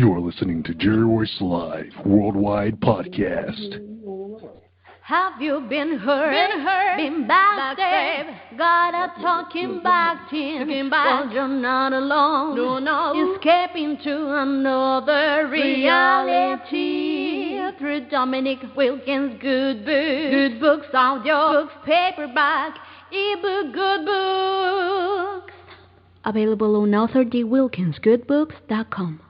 You are listening to Jerry Royce Live Worldwide Podcast. Have you been hurt, been backstabbed, got a talking back team? Well, you're not alone. No. Escaping to another reality through Dominic Wilkins' good books, audio books, paperback, ebook, good books. Available on authordwilkinsgoodbooks.com.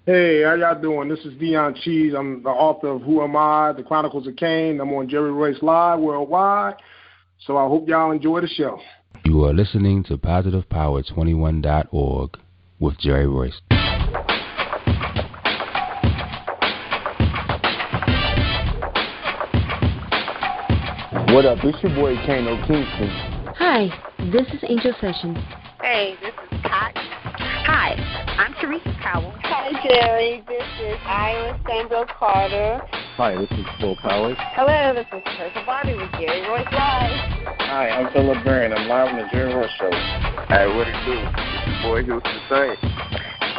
Hey, how y'all doing? This is Dion-cheese. I'm the author of Who Am I? The Chronicles of Cain. I'm on Jerry Royce Live Worldwide. So I hope y'all enjoy the show. You are listening to PositivePower21.org with Jerry Royce. What up? It's your boy Kano Kingston. Hi, this is Angel Sessions. Hey, this is Pat. Hi, I'm Teresa Powell. Hi, Jerry. This is Ira Sandra Carter. Hi, this is Phil Powers. Hello, this is Teresa Bobby with Jerry Royce Live. Hi, I'm Philip Barron. I'm live on the Jerry Royce Show. Hey, what it do? It's your boy Houston Saint.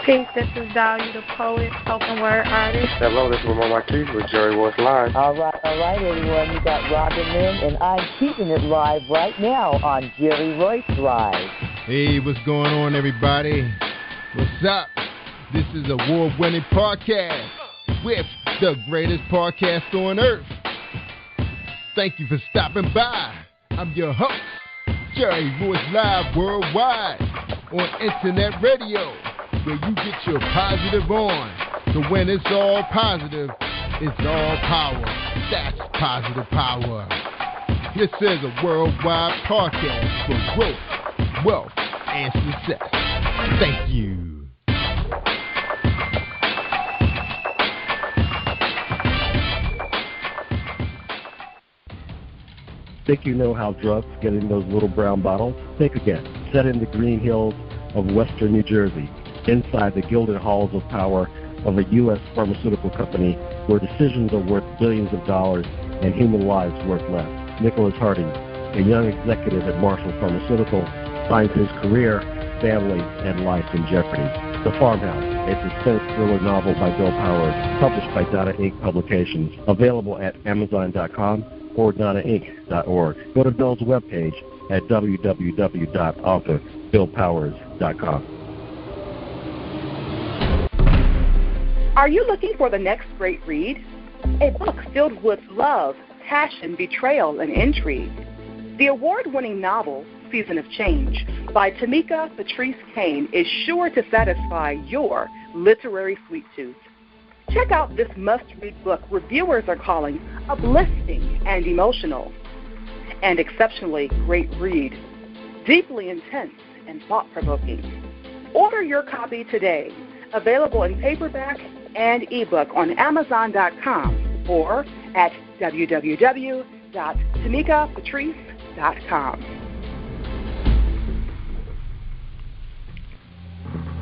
Peace, this is Dahlia the poet, spoken word artist. Hello, this is Mama Keith with Jerry Royce Live. All right, everyone. You got Robin Lynn, and I'm keeping it live right now on Jerry Royce Live. Hey, what's going on, everybody? What's up? This is a award-winning podcast with the greatest podcast on earth. Thank you for stopping by. I'm your host, Jerry Royce Live Worldwide on Internet Radio, where you get your positive on. So when it's all positive, it's all power. That's positive power. This is a worldwide podcast for growth, wealth, and success. Thank you. Think you know how drugs get in those little brown bottles? Think again. Set in the green hills of western New Jersey, inside the gilded halls of power of a U.S. pharmaceutical company where decisions are worth billions of dollars and human lives worth less. Nicholas Harding, a young executive at Marshall Pharmaceutical, finds his career, family, and life in jeopardy. The Farmhouse, a suspense thriller novel by Bill Powers, published by Donna Inc. Publications, available at Amazon.com or DonnaInc.org. Go to Bill's webpage at www.authorBillPowers.com. Are you looking for the next great read? A book filled with love, passion, betrayal, and intrigue. The award-winning novel, Season of Change, by Tamika Patrice Kane, is sure to satisfy your literary sweet tooth. Check out this must-read book reviewers are calling uplifting and emotional. And exceptionally great read, deeply intense and thought-provoking. Order your copy today, available in paperback and ebook on Amazon.com or at www.tamikapatrice.com.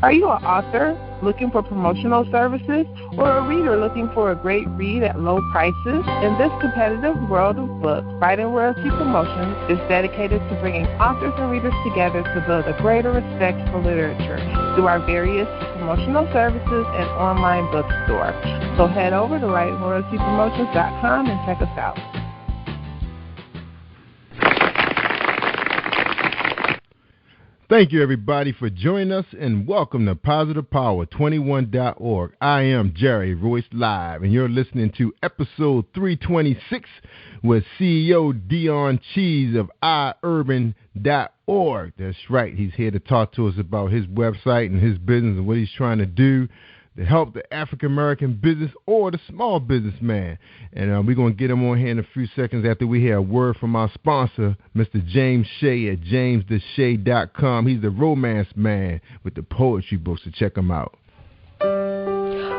Are you an author looking for promotional services or a reader looking for a great read at low prices? In this competitive world of books, Writing Royalty Promotions is dedicated to bringing authors and readers together to build a greater respect for literature through our various promotional services and online bookstore. So head over to WritingRoyaltyPromotions.com and check us out. Thank you, everybody, for joining us, and welcome to PositivePower21.org. I am Jerry Royce Live, and you're listening to episode 326 with CEO Dion-cheese of iUrban.org. That's right. He's here to talk to us about his website and his business and what he's trying to do to help the African-American business or the small businessman. And we're going to get him on here in a few seconds after we hear a word from our sponsor, Mr. James Shea at jamestheshea.com. He's the romance man with the poetry books, so check him out.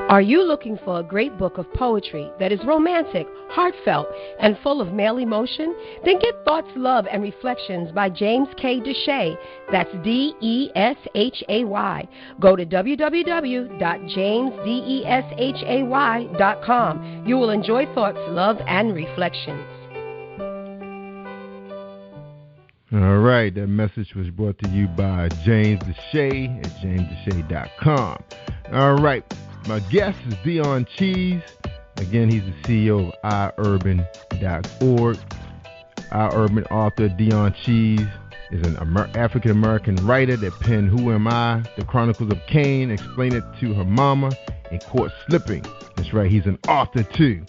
Are you looking for a great book of poetry that is romantic, heartfelt, and full of male emotion? Then get Thoughts, Love, and Reflections by James K. Deshay. That's D-E-S-H-A-Y. Go to www.jamesdeshay.com. You will enjoy Thoughts, Love, and Reflections. All right, that message was brought to you by James Deshay at jamesdeshay.com. All right. My guest is Dion-cheese. Again, he's the CEO of iUrban.org. iUrban author Dion-cheese is an African-American writer that penned Who Am I?, The Chronicles of Cain, Explain-it-to-her-moma, and Caught Slipping. That's right, he's an author too.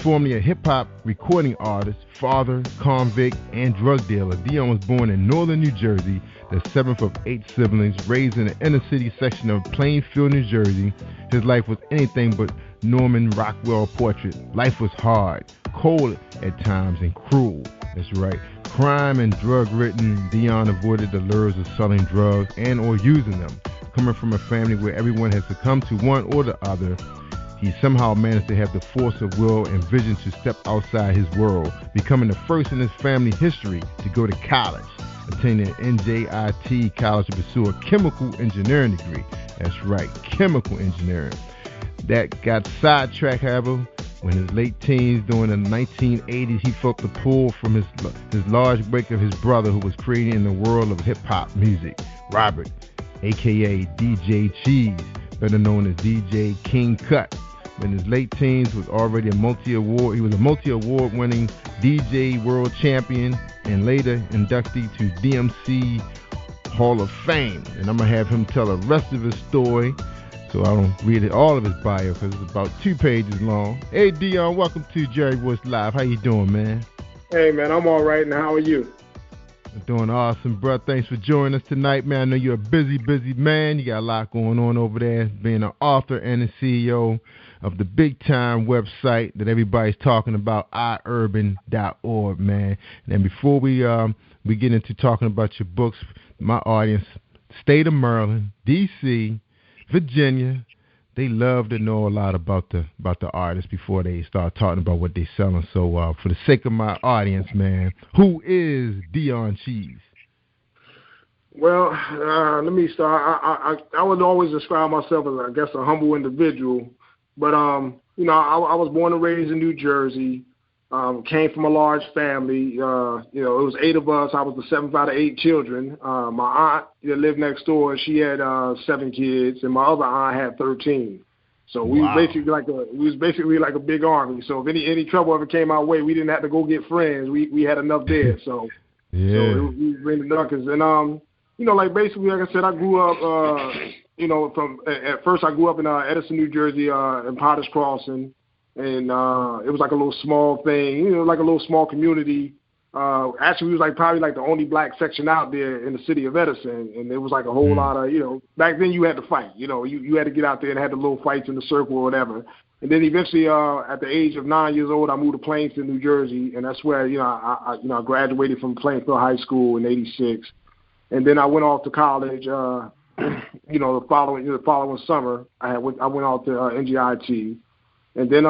Formerly a hip-hop recording artist, father, convict, and drug dealer, Dion was born in northern New Jersey, the seventh of 8 siblings, raised in the inner-city section of Plainfield, New Jersey. His life was anything but Norman Rockwell portrait. Life was hard, cold at times, and cruel. That's right. Crime and drug-ridden, Dion avoided the lures of selling drugs and or using them. Coming from a family where everyone has succumbed to one or the other, he somehow managed to have the force of will and vision to step outside his world, becoming the first in his family history to go to college, attending NJIT College to pursue a chemical engineering degree. That's right, chemical engineering. That got sidetracked, however, when in his late teens, during the 1980s, he felt the pull from his large break of his brother, who was creating in the world of hip-hop music, Robert, a.k.a. DJ Cheese, better known as DJ King Cut. In his late teens, was already he was a multi-award-winning DJ world champion and later inductee to DMC Hall of Fame. And I'm going to have him tell the rest of his story, so I don't read all of his bio because it's about 2 pages long. Hey, Dion, welcome to Jerry Royce Live. How you doing, man? Hey, man, I'm all right, and how are you? I'm doing awesome, bro. Thanks for joining us tonight, man. I know you're a busy man. You got a lot going on over there, being an author and a CEO of the big-time website that everybody's talking about, iUrban.org, man. And before we get into talking about your books, my audience, state of Maryland, D.C., Virginia, they love to know a lot about the artists before they start talking about what they're selling. So for the sake of my audience, man, who is Dion-cheese? Well, let me start. I would always describe myself as, I guess, a humble individual. But, I was born and raised in New Jersey, came from a large family. It was 8 of us. I was the 7th out of 8 children. My aunt that lived next door, she had 7 kids, and my other aunt had 13. So we was basically like a big army. So if any trouble ever came our way, we didn't have to go get friends. We had enough there. So yeah. So we were in the Duckers. And basically, like I said, I grew up at first I grew up in Edison, New Jersey, in Potter's Crossing, and it was like a little small thing, like a little small community. Actually, we was probably the only black section out there in the city of Edison, and there was a whole lot of, back then you had to fight, you had to get out there and have the little fights in the circle or whatever. And then eventually, at the age of 9 years old, I moved to Plainfield, New Jersey, and that's where I graduated from Plainfield High School in '86, and then I went off to college. The following summer, I went out to NJIT, and then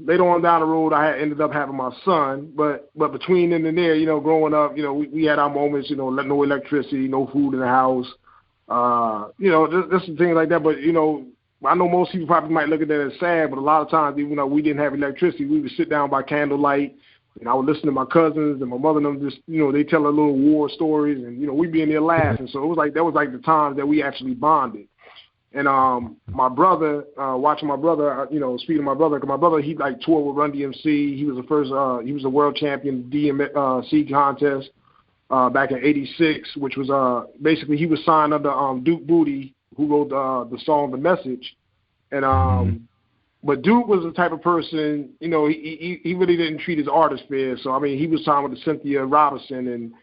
later on down the road, I ended up having my son. But between then and there, growing up, we had our moments, no electricity, no food in the house, just things like that. But I know most people probably might look at that as sad, but a lot of times, even though we didn't have electricity, we would sit down by candlelight. And I would listen to my cousins and my mother and them just, they tell their little war stories, and, we'd be in there laughing. So it was that was the times that we actually bonded. And my brother, watching my brother, speaking of my brother, because my brother, he toured with Run DMC. He was the first, he was a world champion DMC contest back in '86, which was basically he was signed under Duke Booty, who wrote the song The Message. And but Duke was the type of person, he really didn't treat his artists fair. So, he was signed with Cynthia Robinson, and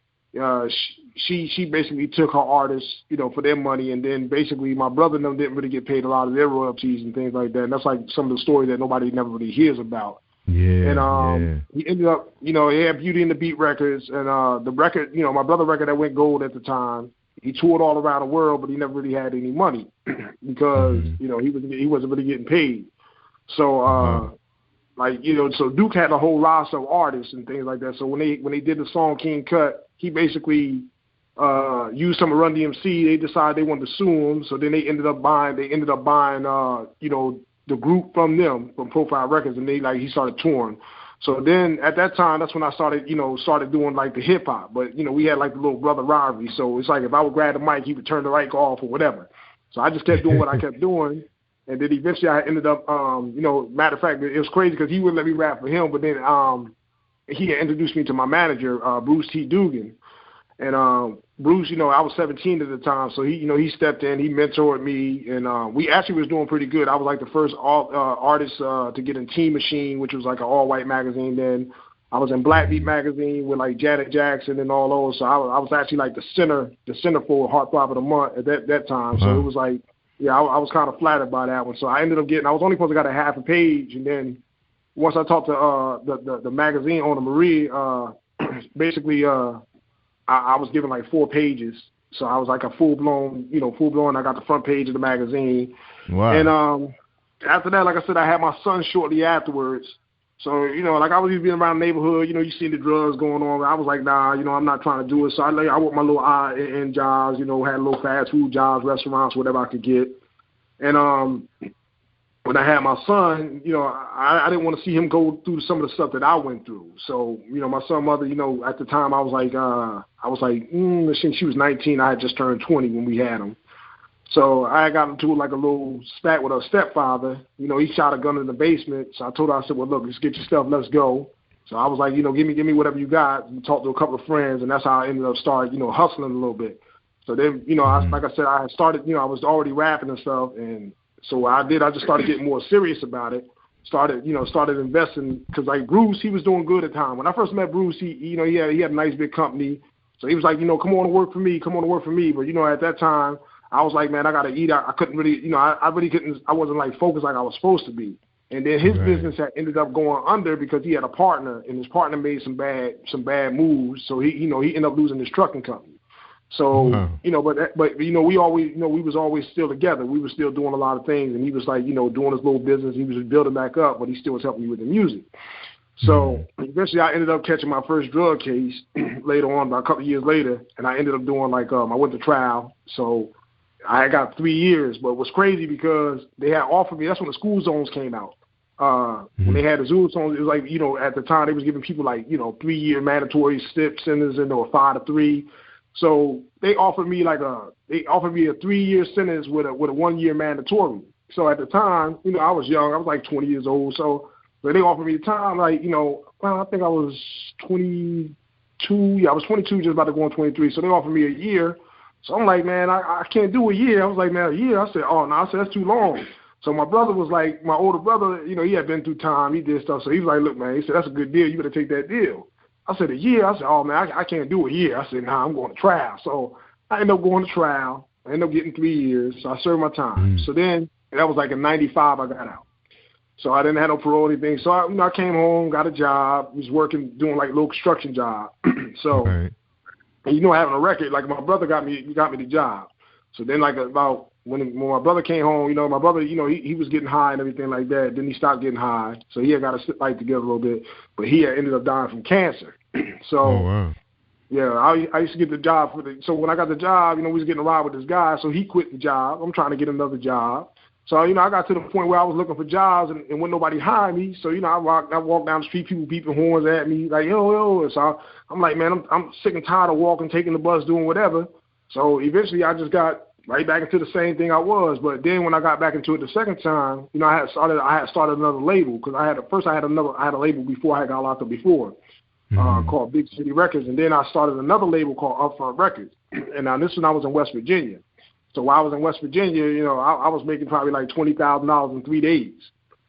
she basically took her artists, for their money. And then basically my brother and them didn't really get paid a lot of their royalties and things like that. And that's some of the stories that nobody never really hears about. Yeah. And he ended up, he had Beauty and the Beat records. And the record, my brother record that went gold at the time, he toured all around the world, but he never really had any money because, he wasn't really getting paid. So, so Duke had a whole roster of artists and things like that. So when they did the song King Cut, he basically used some of Run DMC. They decided they wanted to sue him, so then they ended up buying the group from them, from Profile Records, and he started touring. So then at that time, that's when I started doing the hip hop. But we had the little brother rivalry. So it's if I would grab the mic, he would turn the mic off or whatever. So I just kept doing what I kept doing. And then eventually I ended up, matter of fact, it was crazy because he wouldn't let me rap for him, but then he had introduced me to my manager, Bruce T. Dugan. And Bruce, I was 17 at the time, so he stepped in, he mentored me, and we actually was doing pretty good. I was like the first artist to get in Teen Machine, which was like an all-white magazine then. I was in Black Beat magazine with like Janet Jackson and all those, so I was actually like the center for Heartthrob of the Month at that time. So it was like, yeah, I was kind of flattered by that one. So I ended up I was only supposed to get a half a page, and then once I talked to the magazine owner, Marie, basically I was given like 4 pages. So I was like a full-blown, I got the front page of the magazine. Wow. And after that, like I said, I had my son shortly afterwards. So, like I was being around the neighborhood, you see the drugs going on. I was like, nah, I'm not trying to do it. So I worked my little in jobs, had little fast food jobs, restaurants, whatever I could get. And when I had my son, I didn't want to see him go through some of the stuff that I went through. So, my son's mother, at the time I was like, she was 19. I had just turned 20 when we had him. So I got into like a little spat with her stepfather. He shot a gun in the basement. So I told her, I said, well, look, let's get your stuff. Let's go. So I was like, give me whatever you got. And talked to a couple of friends, and that's how I ended up starting, hustling a little bit. So then, like I said, I had started, I was already rapping and stuff. And so what I did, I just started getting more serious about it. Started investing, because like Bruce, he was doing good at the time. When I first met Bruce, he had a nice big company. So he was like, come on and work for me. But, at that time, I was like, man, I got to eat. I couldn't really, I really couldn't, I wasn't like focused like I was supposed to be. And then his business had ended up going under because he had a partner, and his partner made some bad moves. So he ended up losing his trucking company. So, but we always, we was always still together. We were still doing a lot of things, and he was like, doing his little business. He was building back up, but he still was helping me with the music. So eventually I ended up catching my first drug case later on, about a couple of years later, and I ended up doing like, I went to trial. So I got 3 years, but it was crazy because they had offered me, that's when the school zones came out. When they had the school zones, it was like, at the time they was giving people like, 3-year mandatory sentences, and they were 5 to 3. So they offered me a 3-year sentence with a 1-year mandatory. So at the time, I was young, I was like 20 years old. So they offered me the time, like, I think I was 22. Yeah, I was 22, just about to go on 23. So they offered me a year. So I'm like, man, I can't do a year. I was like, man, a year? I said, oh, no. I said, that's too long. So my brother was like, my older brother, he had been through time. He did stuff. So he was like, look, man, he said, that's a good deal. You better take that deal. I said, a year? I said, oh, man, I can't do a year. I said, nah, I'm going to trial. So I ended up going to trial. I ended up getting 3 years. So I served my time. So then, that was like in 95 I got out. So I didn't have no parole or anything. So I came home, got a job, was working, doing like a little construction job. So, and having a record, like my brother got me the job. So then like about when my brother came home, my brother, he was getting high and everything like that. Then he stopped getting high. So he had got to sit like together a little bit. But he had ended up dying from cancer. So, yeah, I used to get the job so when I got the job, we was getting a ride with this guy. So he quit the job. I'm trying to get another job. So, I got to the point where I was looking for jobs and when nobody hired me. So, I walked down the street, people beeping horns at me, like, yo. So I'm like, man, I'm sick and tired of walking, taking the bus, doing whatever. So eventually I just got right back into the same thing I was. But then when I got back into it the second time, I had started another label because I had a label before I had got locked up before called Big City Records. And then I started another label called Upfront Records. And now this one I was in West Virginia. So while I was in West Virginia, I was making probably like $20,000 in 3 days.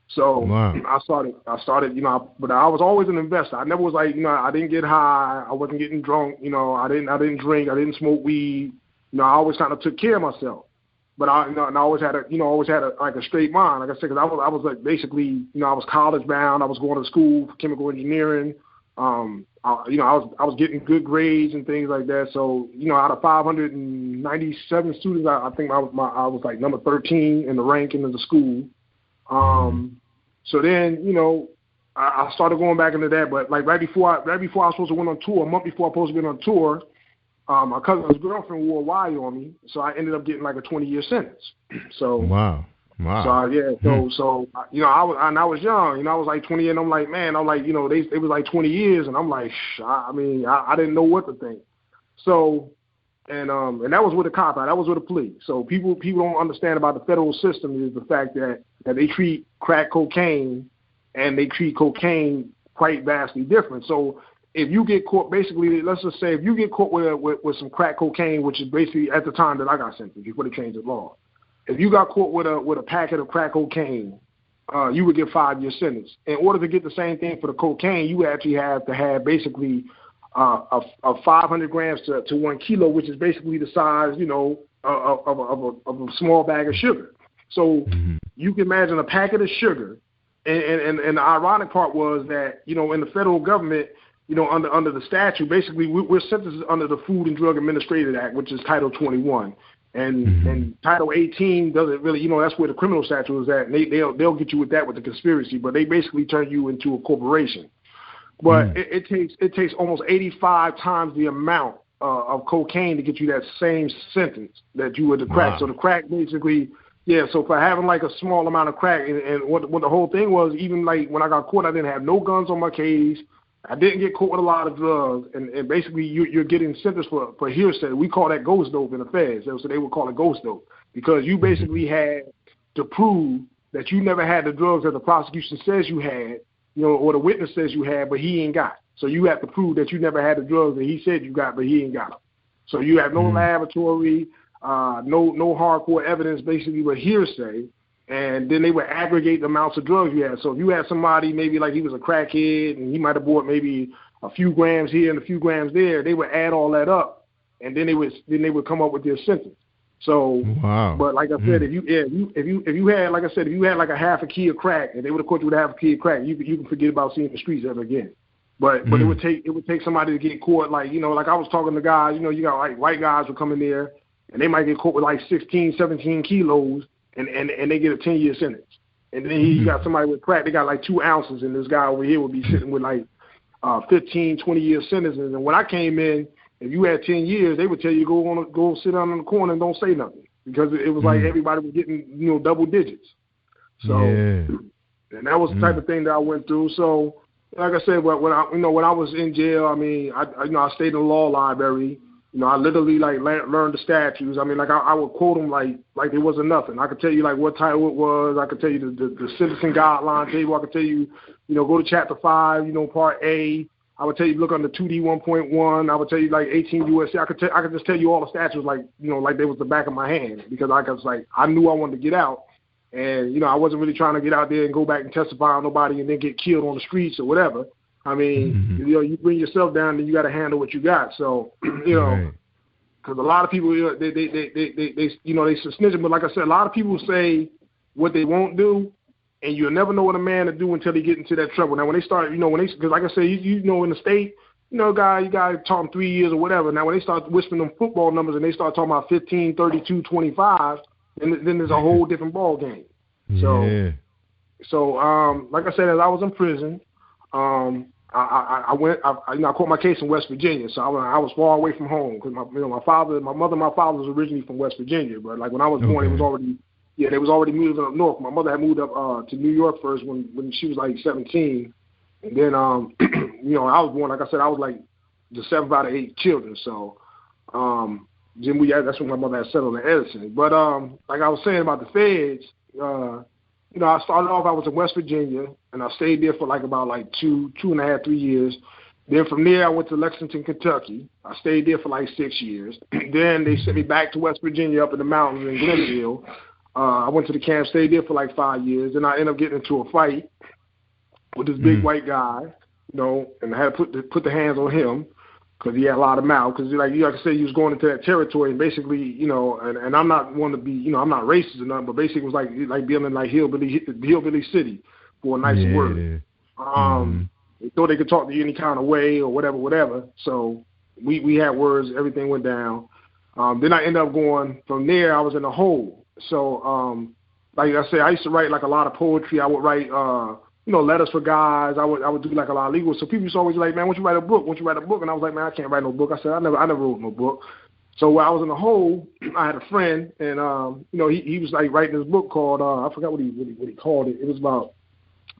So I started, but I was always an investor. I never was like, I didn't get high. I wasn't getting drunk. I didn't drink. I didn't smoke weed. I always kind of took care of myself. But I always had a straight mind. Like I said, because I was like basically, I was college bound. I was going to school for chemical engineering. I was getting good grades and things like that. So, out of 597 students, I think I was like number 13 in the ranking of the school. So then, I started going back into that. But like right before I was supposed to went on tour, a month before I was supposed to be on tour, my cousin's girlfriend wore a wire on me. So I ended up getting like a 20-year sentence. So wow. So I was young, I was like 20, and I'm like, man, they was like 20 years, and I'm like, I didn't know what to think. So And that was with a cop out. That was with a plea. So people don't understand about the federal system is the fact that they treat crack cocaine and they treat cocaine quite vastly different. So if you get caught, basically, let's just say if you get caught with some crack cocaine, which is basically at the time that I got sentenced before they changed the law, if you got caught with a packet of crack cocaine, you would get 5-year sentence. In order to get the same thing for the cocaine, you actually have to have basically of 500 grams to 1 kilo, which is basically the size, of a small bag of sugar. So you can imagine a packet of sugar. And the ironic part was that, in the federal government, under the statute, basically we're sentenced under the Food and Drug Administrative Act, which is Title 21. And Title 18 doesn't really, that's where the criminal statute is at. And they'll get you with that with the conspiracy, but they basically turn you into a corporation. But it takes almost 85 times the amount of cocaine to get you that same sentence that you would the crack. Wow. So the crack basically, so for having like a small amount of crack, and what the whole thing was, even like when I got caught, I didn't have no guns on my case. I didn't get caught with a lot of drugs, and basically you're getting sentenced for hearsay. We call that ghost dope in the feds, so they would call it ghost dope, because you basically had to prove that you never had the drugs that the prosecution says you had, or the witness says you had, but he ain't got. So you have to prove that you never had the drugs that he said you got, but he ain't got them. So you have no laboratory, no hardcore evidence, basically with hearsay. And then they would aggregate the amounts of drugs you had. So if you had somebody maybe like he was a crackhead and he might have bought maybe a few grams here and a few grams there, they would add all that up, and then they would come up with their sentence. So, but like I said, if you had like a half a key of crack, and they would have caught you with a half a key of crack, you can forget about seeing the streets ever again. But it would take somebody to get caught, like like I was talking to guys, you got like white guys would come in there and they might get caught with like 16, 17 kilos. And they get a 10-year sentence. And then you got somebody with crack, they got like 2 ounces, and this guy over here would be sitting with like 15, 20-year sentences. And when I came in, if you had 10 years, they would tell you go sit down in the corner and don't say nothing, because it was like everybody was getting double digits. So, and that was the type of thing that I went through. So, like I said, when I was in jail, I stayed in the law library. I literally like learned the statutes. I would quote them like there wasn't nothing. I could tell you like what title it was. I could tell you the sentencing guideline table. I could tell you, go to chapter 5, Part A. I would tell you look under 2D 1.1. I would tell you like 18 U.S.C. I could just tell you all the statutes like they was the back of my hand, because I knew I wanted to get out, and I wasn't really trying to get out there and go back and testify on nobody and then get killed on the streets or whatever. You bring yourself down, then you got to handle what you got. So, because a lot of people, they snitching. But like I said, a lot of people say what they won't do, and you'll never know what a man to do until they get into that trouble. Now, when they start, because like I said, in the state, you got taught them 3 years or whatever. Now, when they start whispering them football numbers and they start talking about 15, 32, 25, then there's a whole different ball game. So, like I said, as I was in prison, I caught my case in West Virginia, so I was far away from home, because my mother and my father was originally from West Virginia, but like when I was born, it was already they was already moving up north. My mother had moved up to New York first when she was like 17, and then I was born, like I said, I was like the 7th out of 8 children, so then that's when my mother had settled in Edison. But like I was saying about the feds, I started off, I was in West Virginia, and I stayed there for about 2.5, 3 years. Then from there, I went to Lexington, Kentucky. I stayed there for 6 years. Then they sent me back to West Virginia up in the mountains in Glenville. I went to the camp, stayed there for 5 years. Then I ended up getting into a fight with this big white guy, and I had to put the hands on him, because he had a lot of mouth. Because like I said, he was going into that territory, and basically, and I'm not one to be, I'm not racist or nothing, but basically it was like being in hillbilly city, for a nice word. They thought they could talk to you any kind of way or whatever. So we had words, everything went down. Then I ended up going from there. I was in a hole. So like I said, I used to write a lot of poetry. I would write letters for guys. I would do a lot of legal. So people used to always like, man, why don't you write a book? And I was like, man, I can't write no book. I said, I never wrote no book. So while I was in the hole, I had a friend, and he was writing this book called I forgot what he called it. It was about,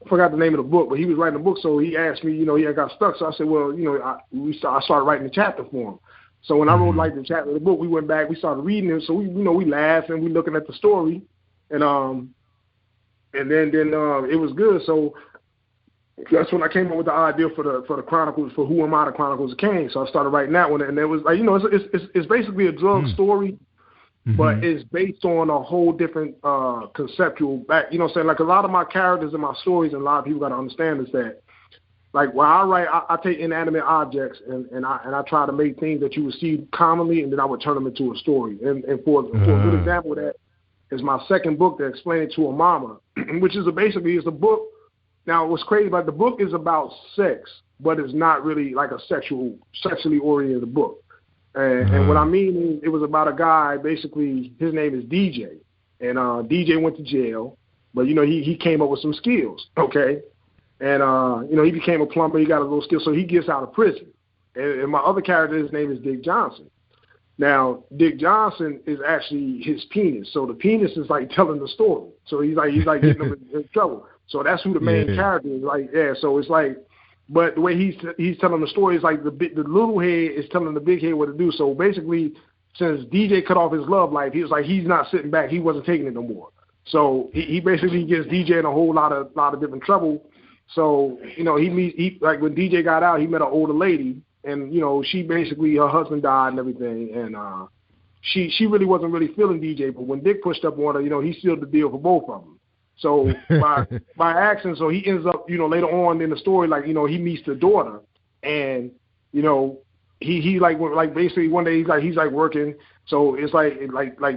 I forgot the name of the book, but he was writing a book. So he asked me, he had got stuck. So I said, well, I started writing a chapter for him. So when I wrote like the chapter of the book, we went back, we started reading it. So we laughed and we looking at the story, and then it was good. So that's when I came up with the idea for the Chronicles, for Who Am I, the Chronicles of Cain. So I started writing that one, and it was like, it's basically a drug story, but it's based on a whole different conceptual back. You know what I'm saying? Like a lot of my characters and my stories, and a lot of people got to understand is that, like when I write, I take inanimate objects and I try to make things that you would see commonly, and then I would turn them into a story. And for a good example of that is my second book, the Explain-it-to-her-moma, which is basically a book. Now, what's crazy about the book is about sex, but it's not really like a sexually oriented book. And what I mean is it was about a guy, basically, his name is DJ. And DJ went to jail, but, he came up with some skills, okay? And, he became a plumber. He got a little skill, so he gets out of prison. And my other character, his name is Dick Johnson. Now, Dick Johnson is actually his penis. So the penis is like telling the story. So he's like getting him in trouble. So that's who the main character is. Like, so it's like, but the way he's telling the story is like the little head is telling the big head what to do. So basically, since DJ cut off his love life, he was like, he's not sitting back. He wasn't taking it no more. So he basically gets DJ in a whole lot of different trouble. So, he like when DJ got out, he met an older lady, and, she basically, her husband died and everything, and she really wasn't really feeling DJ, but when Dick pushed up on her, he sealed the deal for both of them. So by accident, so he ends up, later on in the story, like, he meets the daughter, and, he like basically one day he's working. So it's like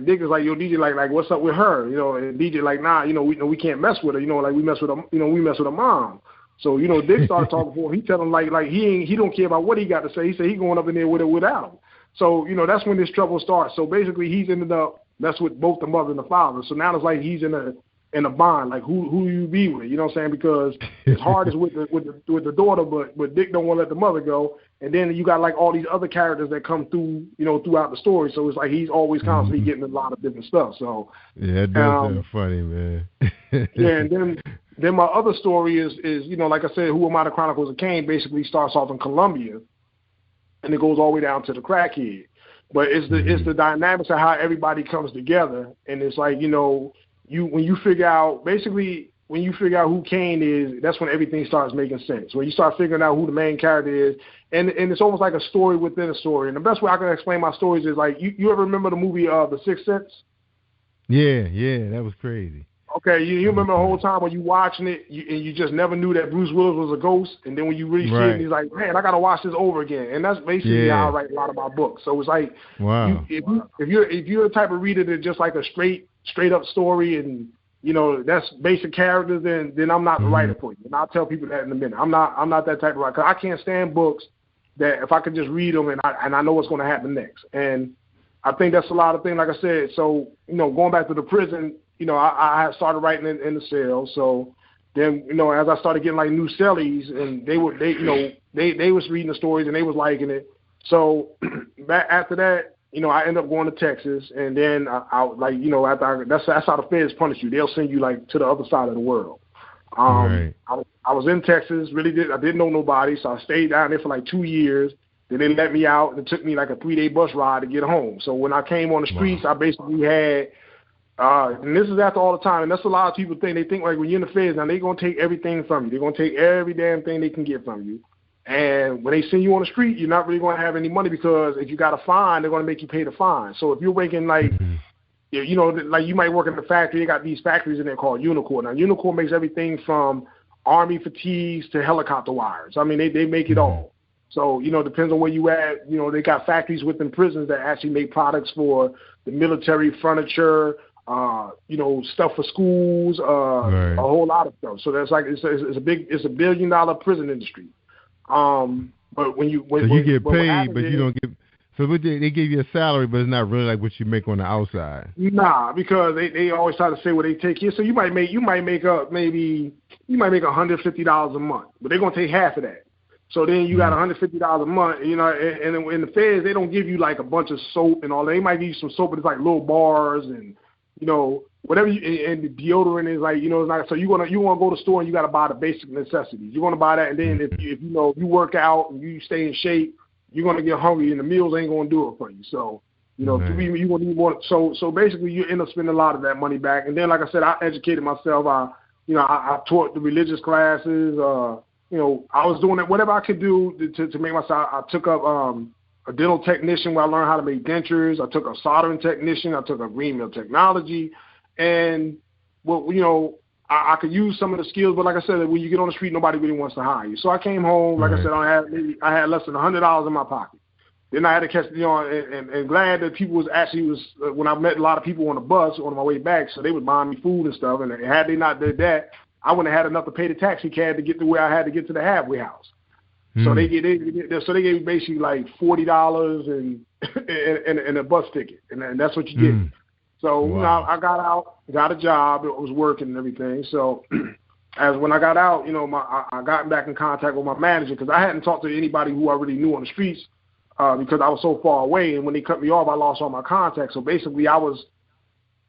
Dick is like, yo, DJ, like what's up with her? And DJ like, nah, we can't mess with her. Like we mess with her, we mess with her mom. So, Dick started talking for him. He tell him like he don't care about what he got to say. He said he going up in there with her without him. So, that's when this trouble starts. So basically he's ended up messing with both the mother and the father. So now it's like he's in a bond, like who you be with, you know what I'm saying? Because his heart is with the daughter, but Dick don't want to let the mother go. And then you got like all these other characters that come through, throughout the story. So it's like he's always constantly getting a lot of different stuff. So yeah, that does sound funny, man. Yeah, and then my other story is like I said, Who Am I, the Chronicles of Cain basically starts off in Colombia, and it goes all the way down to the crackhead. But it's the dynamics of how everybody comes together, and it's like when you figure out who Cain is, that's when everything starts making sense. When you start figuring out who the main character is, and it's almost like a story within a story. And the best way I can explain my stories is like, you ever remember the movie The Sixth Sense? Yeah, that was crazy. Okay, you remember the whole time when you watching it, and you just never knew that Bruce Willis was a ghost, and then when you really see it, he's like, man, I gotta watch this over again. And that's basically how I write a lot of my books. So it's like, wow, if you're the type of reader that just like a straight up story, and that's basic characters, then I'm not the writer for you. And I'll tell people that in a minute. I'm not that type of writer. 'Cause I can't stand books that if I could just read them and I know what's going to happen next. And I think that's a lot of things. Like I said, so going back to the prison, I had started writing in the cell. So then as I started getting like new cellies, and they was reading the stories and they was liking it. So after that, I ended up going to Texas, and then that's how the feds punish you. They'll send you like to the other side of the world. Right. I was in Texas, I didn't know nobody, so I stayed down there for like 2 years. Then they let me out, and it took me like a 3-day bus ride to get home. So when I came on the streets, I basically had, and this is after all the time, and that's a lot of people think. They think like when you're in the feds, now they're going to take everything from you. They're going to take every damn thing they can get from you. And when they send you on the street, you're not really going to have any money, because if you got a fine, they're going to make you pay the fine. So if you're making like, like you might work in the factory. They got these factories in there called Unicorn. Now, Unicorn makes everything from Army fatigues to helicopter wires. I mean, they make it all. So, depends on where you at. They got factories within prisons that actually make products for the military, furniture, stuff for schools, a whole lot of stuff. So that's like it's a $1 billion prison industry. But when you get paid, but you don't get. So they give you a salary, but it's not really like what you make on the outside. Nah, because they always try to say what they take here. So you might make $150 a month, but they're gonna take half of that. So then you got $150 a month, and in the feds they don't give you like a bunch of soap and all that. They might give you some soap, but it's like little bars and whatever. And the deodorant is like it's not. So you want to go to the store and you got to buy the basic necessities. You're gonna buy that, and then if you work out and you stay in shape, you're going to get hungry, and the meals ain't going to do it for you. So, you know, you want to need more. So basically, you end up spending a lot of that money back. And then, like I said, I educated myself. I taught the religious classes. You know, I was doing it, whatever I could do to make myself. I took up a dental technician where I learned how to make dentures. I took a soldering technician. I took a green mill technology. And, well, you know, I could use some of the skills, but like I said, when you get on the street, nobody really wants to hire you. So I came home, like I said, I had less than $100 in my pocket. Then I had to catch, you know, and glad that people was when I met a lot of people on the bus on my way back, so they would buy me food and stuff. And had they not did that, I wouldn't have had enough to pay the taxi cab to get to where I had to get to the halfway house. So they gave me basically like $40 and a bus ticket, and that's what you get. So you know, I got out, got a job, it was working and everything. So as when I got out, you know, I got back in contact with my manager because I hadn't talked to anybody who I really knew on the streets. Because I was so far away, and when they cut me off, I lost all my contacts. So basically, I was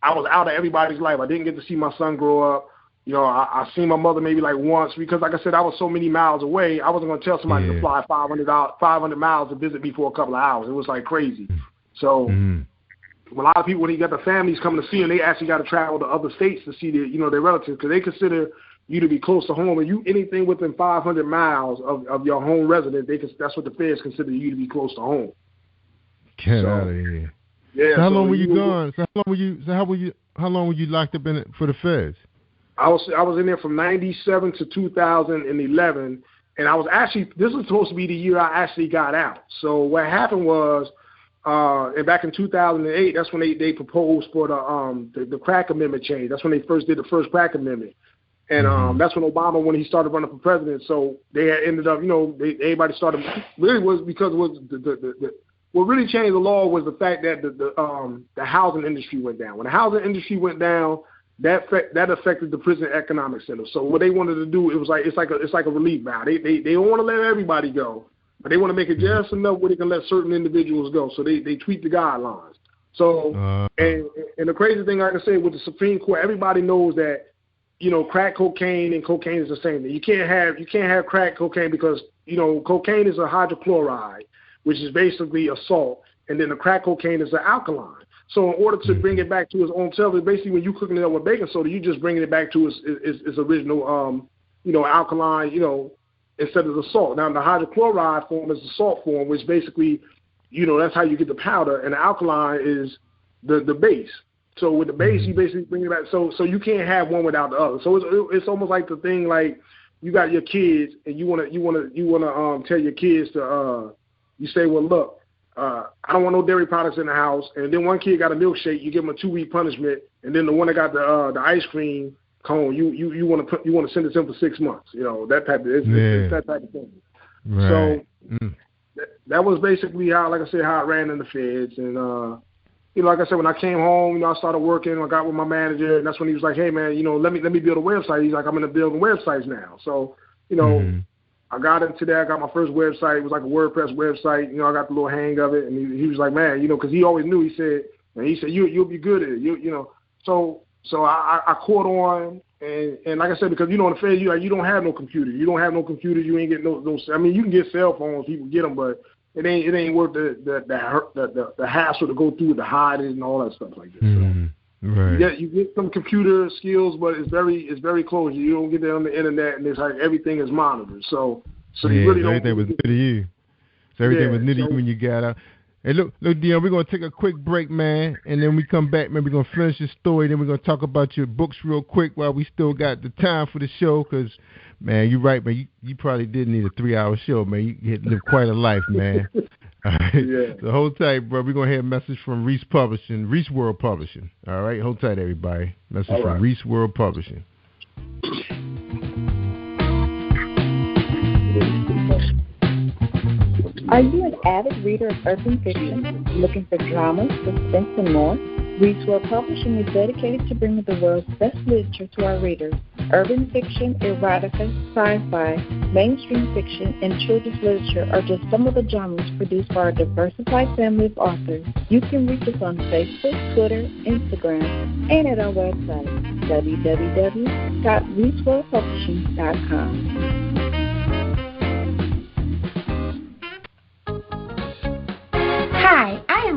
out of everybody's life. I didn't get to see my son grow up. You know, I seen my mother maybe like once because, like I said, I was so many miles away. I wasn't going to tell somebody to fly 500 miles to visit me for a couple of hours. It was like crazy. So a lot of people, when they got the families coming to see them, they actually got to travel to other states to see their relatives because they consider you to be close to home, and you anything within 500 miles of your home residence, that's what the feds consider you to be close to home. Get out of here. Yeah. So how long were you gone? How long were you locked up in it for the feds? I was in there from 97 to 2011, and I was actually, this was supposed to be the year I actually got out. So what happened was, and back in 2008, that's when they proposed for the crack amendment change. That's when they first did the first crack amendment. And that's when Obama, when he started running for president, so they had ended up, you know, everybody started, really was because it was what really changed the law was the fact that the housing industry went down. When the housing industry went down, that affected the prison economic center. So what they wanted to do, it's like a relief valve. They don't want to let everybody go, but they want to make it just enough where they can let certain individuals go. So they tweak the guidelines. So and the crazy thing I can say with the Supreme Court, everybody knows that, you know, crack cocaine and cocaine is the same thing. You can't have crack cocaine because, you know, cocaine is a hydrochloride, which is basically a salt, and then the crack cocaine is an alkaline. So in order to bring it back to its own self, basically when you're cooking it up with baking soda, you just bringing it back to its original, you know, alkaline, you know, instead of the salt. Now the hydrochloride form is the salt form, which basically, you know, that's how you get the powder, and the alkaline is the base. So with the base, you basically bring it back. So you can't have one without the other. So it's almost like the thing like you got your kids and you wanna tell your kids to you say, well, look, I don't want no dairy products in the house. And then one kid got a milkshake, you give them a 2-week punishment, and then the one that got the ice cream cone, you want to send it to him for 6 months. You know, that type of it's that type of thing. Right. So that was basically how, like I said, how it ran in the feds. And you know, like I said, when I came home, you know, I started working. I got with my manager, and that's when he was like, "Hey, man, you know, let me build a website." He's like, "I'm going to build websites now." So, you know, I got into that. I got my first website. It was like a WordPress website. You know, I got the little hang of it, and he was like, "Man, you know," because he always knew. He said, "You'll be good at it." You know, so I caught on, and like I said, because you know, in the Fed, you don't have no computer. You don't have no computers. You ain't get no. I mean, you can get cell phones. People get them, but it ain't worth the hassle to go through to hide it and all that stuff like that. So right. You get some computer skills, but it's very close. You don't get that on the internet, and it's like everything is monitored. So you really don't. Everything was new to you. So everything was new to you when you got out. Hey, look, Dion, we're gonna take a quick break, man, and then we come back. Man, we're gonna finish your story. Then we're gonna talk about your books real quick while we still got the time for the show. Cause, man, you're right, man. You probably did need a 3-hour show, man. You live quite a life, man. All right. Yeah. So hold tight, bro. We're gonna hear a message from Reese World Publishing. All right, hold tight, everybody. Message from Reese World Publishing. Are you an avid reader of urban fiction, looking for drama, suspense, and more? Reese World Publishing is dedicated to bringing the world's best literature to our readers. Urban fiction, erotica, sci-fi, mainstream fiction, and children's literature are just some of the genres produced by our diversified family of authors. You can reach us on Facebook, Twitter, Instagram, and at our website, www.reeseworldpublishing.com.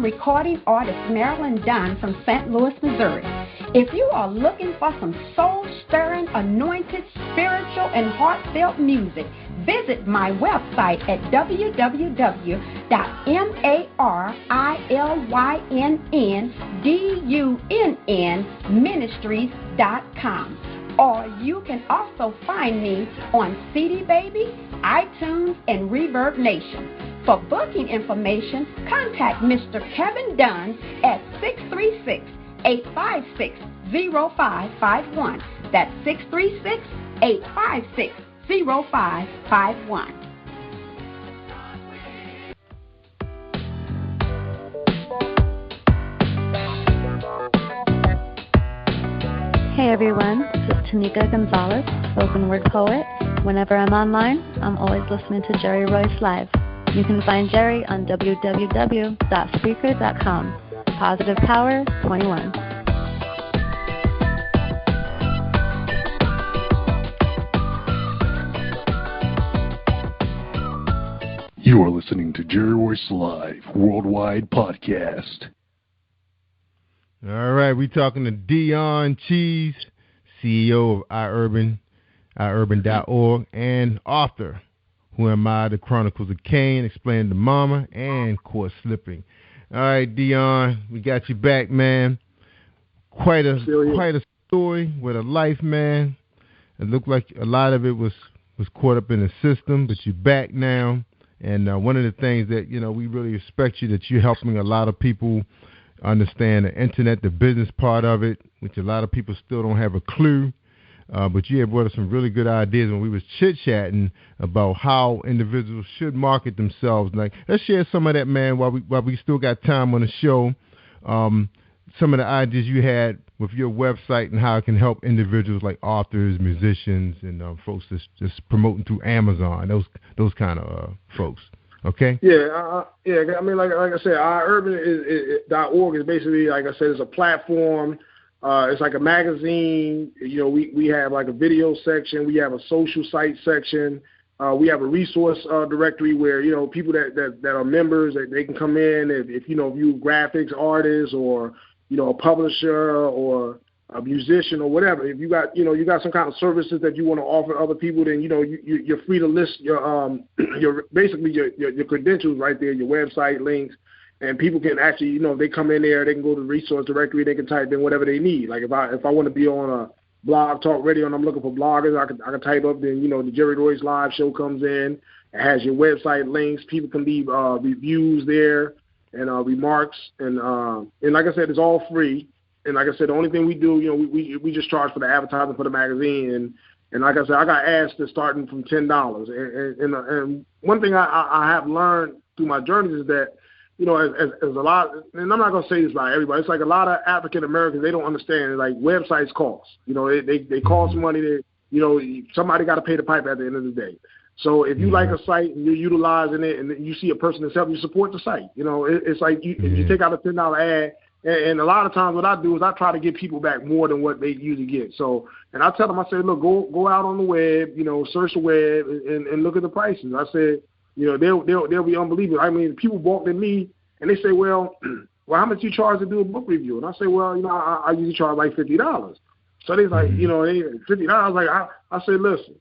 am recording artist Marilyn Dunn from St. Louis, Missouri. If you are looking for some soul-stirring, anointed, spiritual, and heartfelt music, visit my website at www.marilyndunnministries.com. Or you can also find me on CD Baby, iTunes, and Reverb Nation. For booking information, contact Mr. Kevin Dunn at 636-856-0551. That's 636-856-0551. Hey everyone, this is Tanika Gonzalez, spoken word poet. Whenever I'm online, I'm always listening to Jerry Royce Live. You can find Jerry on www.spreaker.com. Positive Power 21. You are listening to Jerry Royce Live Worldwide Podcast. All right, we're talking to dion-cheese, CEO of iUrban.org, and author, Who Am I? The Chronicles of Cain, Explain-it-to-her-moma, and Caught Slipping. All right, Dion, we got you back, man. Quite a story with a life, man. It looked like a lot of it was caught up in the system, but you're back now. And one of the things that, we really respect you, that you're helping a lot of people understand the internet, the business part of it, which a lot of people still don't have a clue. But you have brought us some really good ideas when we was chit-chatting about how individuals should market themselves. Like, let's share some of that, man, while we still got time on the show. Some of the ideas you had with your website and how it can help individuals like authors, musicians, and folks just promoting through Amazon, those kind of folks. Okay. Yeah. I mean, like I said, iUrban.org is basically, like I said, it's a platform. It's like a magazine. We have like a video section. We have a social site section. We have a resource directory where people that are members, they can come in if you graphics artists or a publisher or a musician or whatever. If you got some kind of services that you want to offer other people, then you're free to list your basically your credentials right there, your website links, and people can actually if they come in there, they can go to the resource directory, they can type in whatever they need. Like if I want to be on a blog talk radio and I'm looking for bloggers, I can type up then the Jerry Royce Live show comes in. It has your website links. People can leave reviews there and remarks and like I said, it's all free. And like I said, the only thing we do, we just charge for the advertising for the magazine. And like I said, I got asked to starting from $10. And one thing I have learned through my journeys is that, as a lot, and I'm not going to say this by everybody, it's like a lot of African Americans, they don't understand, like websites cost. They cost money. Somebody got to pay the pipe at the end of the day. So if you like a site and you're utilizing it and you see a person that's helping you, support the site. It's like if you take out a $10 ad, and a lot of times what I do is I try to give people back more than what they usually get. So, and I tell them, I say, look, go out on the web, search the web and look at the prices. I said, they'll be unbelievable. I mean, people walk in me and they say, well, how much you charge to do a book review? And I say, well, I usually charge like $50. So they're like, $50. Like I say, listen,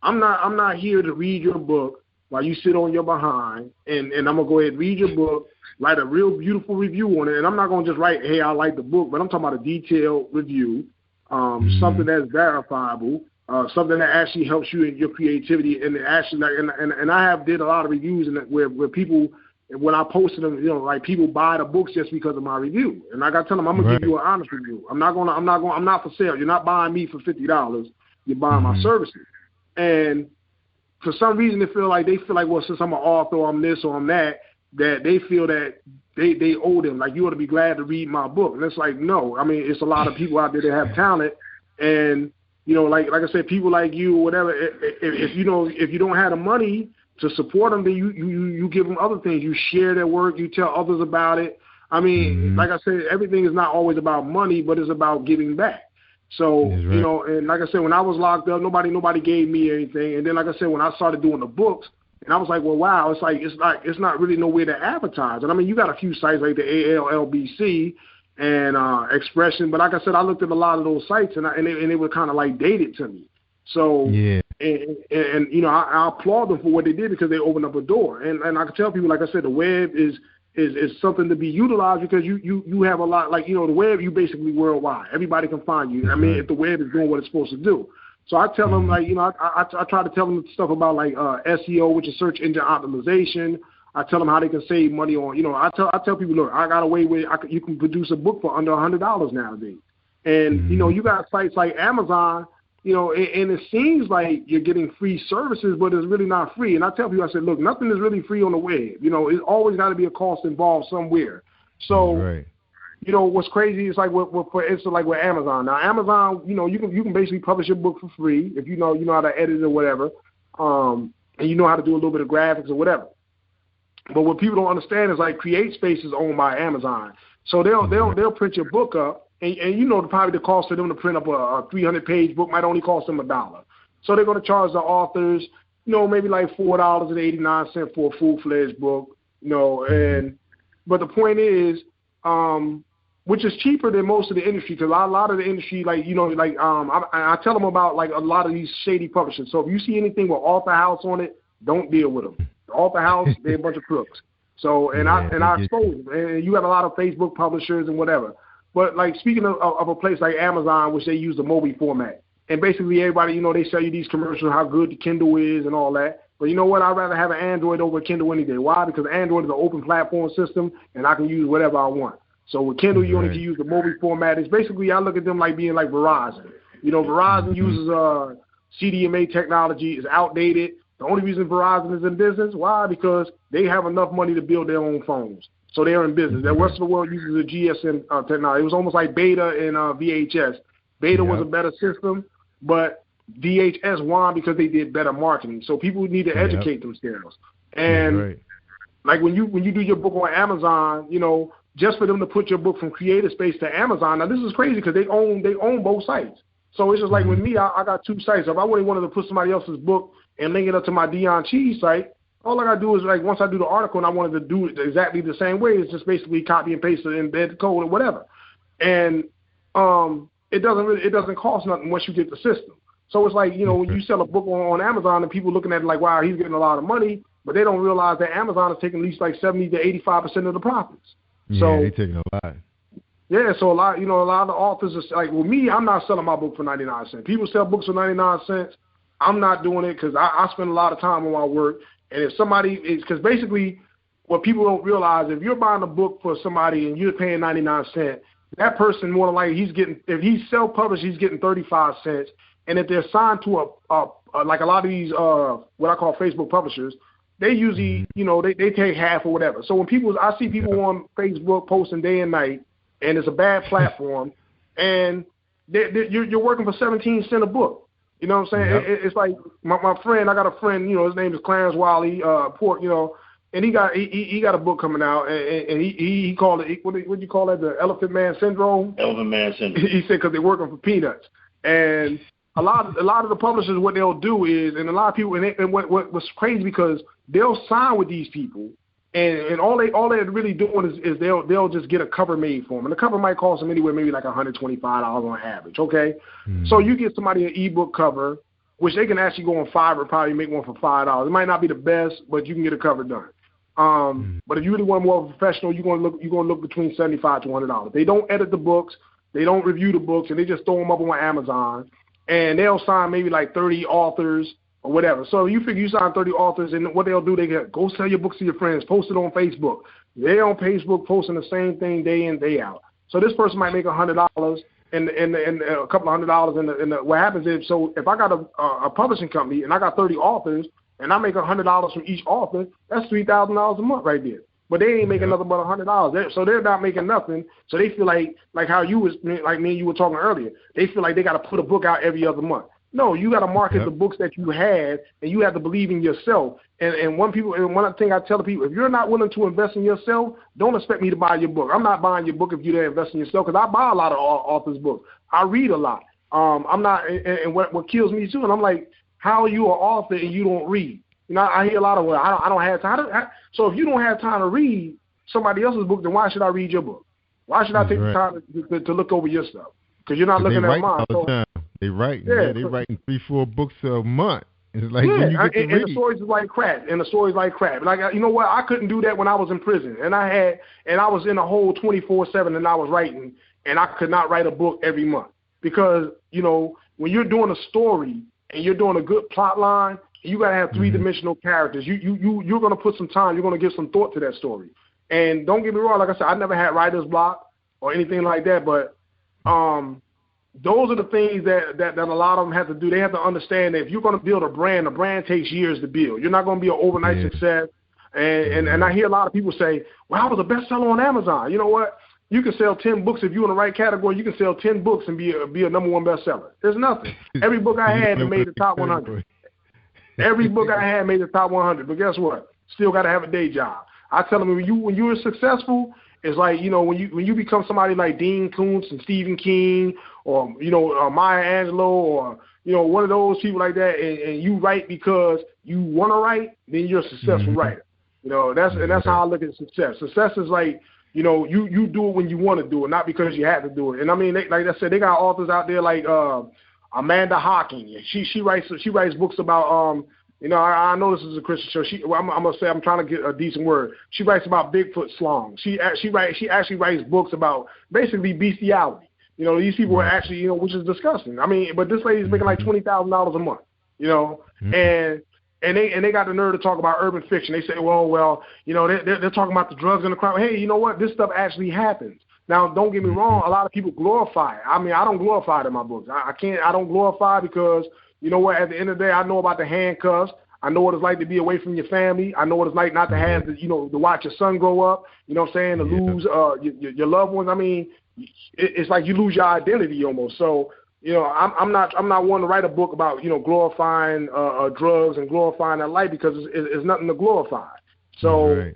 I'm not here to read your book while you sit on your behind, and I'm gonna go ahead and read your book, write a real beautiful review on it, and I'm not gonna just write, hey, I like the book, but I'm talking about a detailed review, something that's verifiable, something that actually helps you in your creativity, and actually, and I have did a lot of reviews where people, when I posted them, like people buy the books just because of my review, and like I tell them, I'm gonna give you an honest review. I'm not for sale. You're not buying me for $50. You're buying my services, and for some reason they feel like, well, since I'm an author, or I'm this or I'm that they feel that they owe them. Like, you ought to be glad to read my book. And it's like, no. I mean, it's a lot of people out there that have talent, and like I said, people like you or whatever. If you don't have the money to support them, then you give them other things. You share their work. You tell others about it. I mean, like I said, everything is not always about money, but it's about giving back. So, and like I said, when I was locked up, nobody gave me anything. And then, like I said, when I started doing the books And I was like, well, wow, it's not really nowhere to advertise. And I mean, you got a few sites like the ALLBC and Expression, but like I said, I looked at a lot of those sites and they were kind of like dated to me. So yeah. And you know, I applaud them for what they did because they opened up a door. And I can tell people, like I said, the web is something to be utilized because you have a lot, like, you know, the web, you basically worldwide. Everybody can find you. I mean, if the web is doing what it's supposed to do. So I tell them, like, you know, I try to tell them stuff about like SEO, which is search engine optimization. I tell them how they can save money on, you know, I tell people, look, I got a way where you can produce a book for under $100 nowadays. And, you know, you got sites like Amazon, you know, and it seems like you're getting free services, but it's really not free. And I tell people, I said, look, nothing is really free on the web. You know, it's always got to be a cost involved somewhere. So, you know, what's crazy is like, for instance, like with Amazon. Now, Amazon, you know, you can basically publish your book for free if you know how to edit it or whatever, and you know how to do a little bit of graphics or whatever. But what people don't understand is like CreateSpace is owned by Amazon, so they'll print your book up. And you know, probably the cost of them to print up a 300-page book might only cost them $1. So they're going to charge the authors, you know, maybe like $4.89 for a full-fledged book, you know. But the point is, which is cheaper than most of the industry, because a lot of the industry, like, you know, like I tell them about like a lot of these shady publishers. So if you see anything with Author House on it, don't deal with them. The Author House, they're a bunch of crooks. So I expose them. And you got a lot of Facebook publishers and whatever. But, like, speaking of a place like Amazon, which they use the Mobi format, and basically everybody, you know, they sell you these commercials, how good the Kindle is and all that. But you know what? I'd rather have an Android over a Kindle any day. Why? Because Android is an open platform system, and I can use whatever I want. So with Kindle, you only can use the Mobi format. It's basically, I look at them like being like Verizon. You know, Verizon uses CDMA technology. It's outdated. The only reason Verizon is in business, why? Because they have enough money to build their own phones. So they're in business. The rest of the world uses a GSM technology. It was almost like Beta and VHS. Beta was a better system, but VHS won because they did better marketing. So people need to educate themselves. And like when you do your book on Amazon, you know, just for them to put your book from CreateSpace to Amazon. Now this is crazy because they own both sites. So it's just like with me, I got two sites. If I really wanted to put somebody else's book and link it up to my dion-cheese site, all I got to do is, like, once I do the article and I wanted to do it exactly the same way, it's just basically copy and paste it, embed the code or whatever. And it doesn't cost nothing once you get the system. So it's like, you know, when you sell a book on Amazon and people looking at it like, wow, he's getting a lot of money, but they don't realize that Amazon is taking at least like 70 to 85% of the profits. Yeah, so they're taking a lot. Yeah, so a lot of the authors are like, well, me, I'm not selling my book for 99 cents. People sell books for 99 cents. I'm not doing it because I spend a lot of time on my work. And if somebody is, because basically what people don't realize, if you're buying a book for somebody and you're paying 99 cents, that person more than likely if he's self-published, he's getting 35 cents. And if they're signed to like a lot of these what I call Facebook publishers, they usually, you know, they take half or whatever. So when I see people on Facebook posting day and night, and it's a bad platform, and you're working for 17 cents a book. You know what I'm saying? Yep. It's like my friend. I got a friend. You know, his name is Clarence Wiley. Port. You know, and he got a book coming out, and he called it, what do you call that? The Elephant Man Syndrome. Elephant Man Syndrome. He said because they're working for peanuts, and a lot of the publishers, what they'll do is, and a lot of people, and what's crazy because they'll sign with these people. And all they're really doing is they'll just get a cover made for them, and the cover might cost them anywhere maybe like $125 on average. Okay, so you get somebody an ebook cover, which they can actually go on Fiverr, probably make one for $5. It might not be the best, but you can get a cover done. But if you really want more professional, you're gonna look between $75 to $100. They don't edit the books, they don't review the books, and they just throw them up on Amazon, and they'll sign maybe like 30 authors. Or whatever. So you figure you sign 30 authors, and what they'll do, they go sell your books to your friends, post it on Facebook. They're on Facebook posting the same thing day in, day out. So this person might make $100 and a couple of $100. And what happens is, so if I got a publishing company and I got 30 authors and I make $100 from each author, that's $3,000 a month right there. But they ain't making nothing but $100. So they're not making nothing. So they feel like how you was, like me and you were talking earlier. They feel like they got to put a book out every other month. No, you got to market the books that you have, and you have to believe in yourself. And one thing I tell the people, if you're not willing to invest in yourself, don't expect me to buy your book. I'm not buying your book if you don't invest in yourself, because I buy a lot of authors' books. I read a lot. I'm not, and what kills me too, and I'm like, how are you an author and you don't read? You know, I hear a lot of, well, I don't have time. So if you don't have time to read somebody else's book, then why should I read your book? Why should I take the time to look over your stuff? Because you're not looking at mine. All the time. They write. Yeah, they writing 3-4 books a month. It's like when you get to read. And the stories is like crap. Like, you know what? I couldn't do that when I was in prison, and I was in a hole 24/7, and I was writing, and I could not write a book every month because, you know, when you're doing a story and you're doing a good plot line, you got to have three-dimensional characters. You're going to put some time. You're going to give some thought to that story. And don't get me wrong. Like I said, I never had writer's block or anything like that. But those are the things that a lot of them have to do. They have to understand that if you're going to build a brand takes years to build. You're not going to be an overnight success. And I hear a lot of people say, well, I was a bestseller on Amazon. You know what? You can sell 10 books if you're in the right category. You can sell 10 books and be a number one bestseller. There's nothing. Every book I had made the top 100. Every book I had made the top 100. But guess what? Still got to have a day job. I tell them when you're successful, it's like, you know, when you become somebody like Dean Koontz and Stephen King or, you know, Maya Angelou or, you know, one of those people like that, and you write because you want to write, then you're a successful writer. You know, that's how I look at success. Success is like, you know, you do it when you want to do it, not because you have to do it. And I mean, like I said, they got authors out there like Amanda Hocking. She writes books about you know, I know this is a Christian show. I'm gonna say I'm trying to get a decent word. She writes about Bigfoot slong. She actually writes books about basically bestiality. You know, these people are actually, you know, which is disgusting. I mean, but this lady's making like $20,000 a month. You know, and they got the nerve to talk about urban fiction. They say, well, you know, they're talking about the drugs and the crime. Hey, you know what? This stuff actually happens. Now, don't get me wrong. A lot of people glorify it. I mean, I don't glorify it in my books. I don't glorify it because, you know what? At the end of the day, I know about the handcuffs. I know what it's like to be away from your family. I know what it's like not to have, you know, to watch your son grow up. You know what I'm saying? To lose your loved ones. I mean, it's like you lose your identity almost. So, you know, I'm not one to write a book about, you know, glorifying drugs and glorifying that life because it's nothing to glorify. So,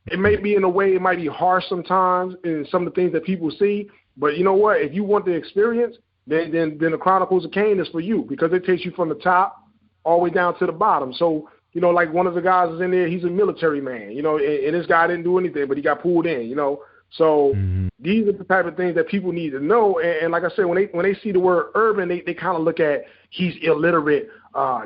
it may be in a way, it might be harsh sometimes in some of the things that people see. But you know what? If you want the experience, then the Chronicles of Cain is for you because it takes you from the top all the way down to the bottom. So, you know, like one of the guys is in there, he's a military man, you know, and this guy didn't do anything, but he got pulled in, you know. So these are the type of things that people need to know. And like I said, when they see the word urban, they kind of look at he's illiterate.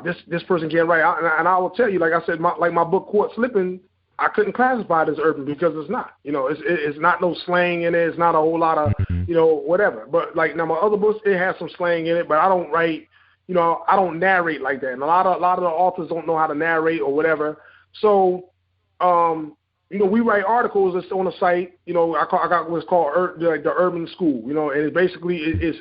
This person can't write. And I will tell you, like I said, my book Caught Slipping, I couldn't classify it as urban because it's not. You know, it's not no slang in it. It's not a whole lot of, you know, whatever. But like now my other books, it has some slang in it, but I don't write. You know, I don't narrate like that, and a lot of the authors don't know how to narrate or whatever. So, you know, we write articles that's on the site. You know, I got what's called the Urban School. You know, and it basically is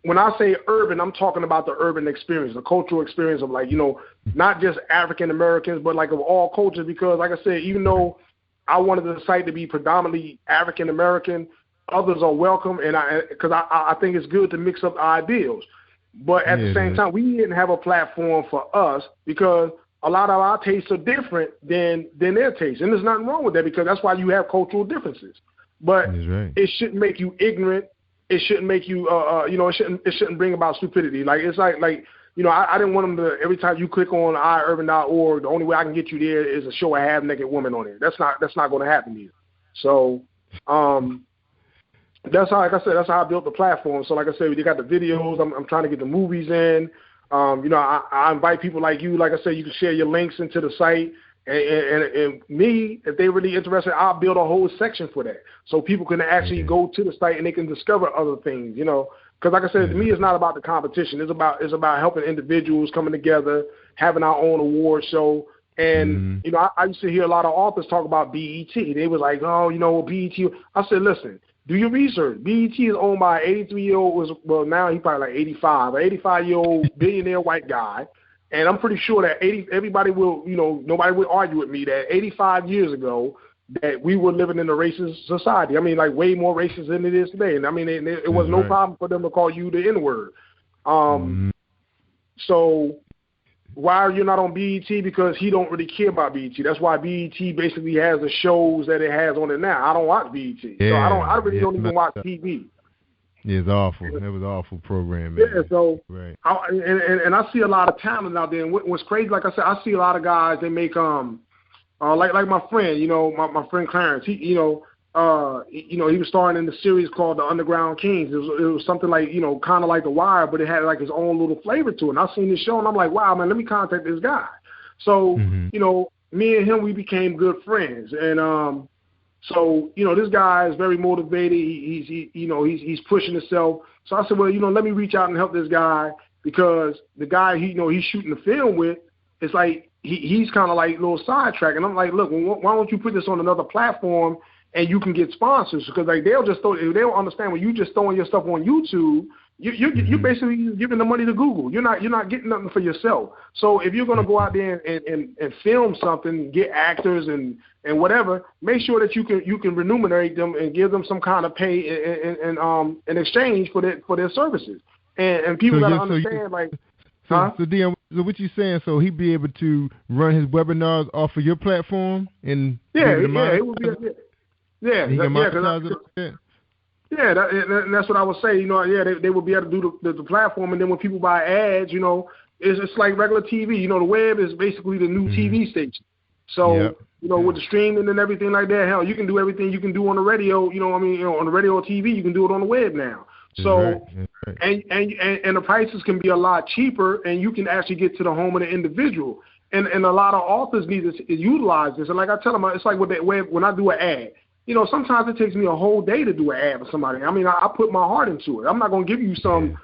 when I say urban, I'm talking about the urban experience, the cultural experience of like, you know, not just African Americans, but like of all cultures. Because, like I said, even though I wanted the site to be predominantly African American, others are welcome, and because I think it's good to mix up ideals. But at the same time, we didn't have a platform for us because a lot of our tastes are different than their tastes. And there's nothing wrong with that because that's why you have cultural differences. But it shouldn't make you ignorant. It shouldn't make you, you know, it shouldn't bring about stupidity. Like, it's like you know, I didn't want them to, every time you click on iurban.org, the only way I can get you there is to show a half-naked woman on it. That's not going to happen either. So, that's how, like I said, that's how I built the platform. So, like I said, we got the videos. I'm trying to get the movies in. You know, I invite people like you. Like I said, you can share your links into the site. And me, if they're really interested, I'll build a whole section for that. So people can actually go to the site and they can discover other things, you know. Because like I said, to me, it's not about the competition. It's about helping individuals coming together, having our own award show. And, you know, I used to hear a lot of authors talk about BET. They was like, oh, you know, BET. I said, listen. Do your research. BET is owned by an 83-year-old, well, now he's probably like 85, an 85-year-old billionaire white guy. And I'm pretty sure that everybody will, you know, nobody will argue with me that 85 years ago that we were living in a racist society. I mean, like way more racist than it is today. And I mean, it was no problem for them to call you the N-word. So why are you not on BET? Because he don't really care about BET. That's why BET basically has the shows that it has on it now. I don't watch BET. So I really don't even watch TV. Yeah, it's awful. That was an awful program, man. Yeah, so right. And I see a lot of talent out there. And what's crazy, like I said, I see a lot of guys. They make like my friend, my friend Clarence. He, he was starring in the series called The Underground Kings. It was something like, kind of like The Wire, but it had like his own little flavor to it. And I seen this show, and I'm like, wow, man, let me contact this guy. So, me and him, we became good friends, and so, this guy is very motivated. He's pushing himself. So I said, well, let me reach out and help this guy, because the guy he's shooting the film with, it's like he's kind of like a little sidetrack. And I'm like, look, why don't you put this on another platform and you can get sponsors? Because like they'll understand when you just throwing your stuff on YouTube, you're basically giving the money to Google. You're not getting nothing for yourself. So if you're gonna go out there and film something, get actors and whatever, make sure that you can remunerate them and give them some kind of pay in exchange for their services. And people gotta understand So Dion, so what you saying? So he'd be able to run his webinars off of your platform and it would be and that's what I would say. They would be able to do the platform, and then when people buy ads, it's like regular TV. The web is basically the new TV station. So with the streaming and everything like that, hell, you can do everything you can do on the radio. On the radio or TV, you can do it on the web now. So and the prices can be a lot cheaper, and you can actually get to the home of the individual. And a lot of authors need to utilize this. And like I tell them, it's like with that web, when I do an ad. Sometimes it takes me a whole day to do an ad for somebody. I mean, I put my heart into it. I'm not going to give you some,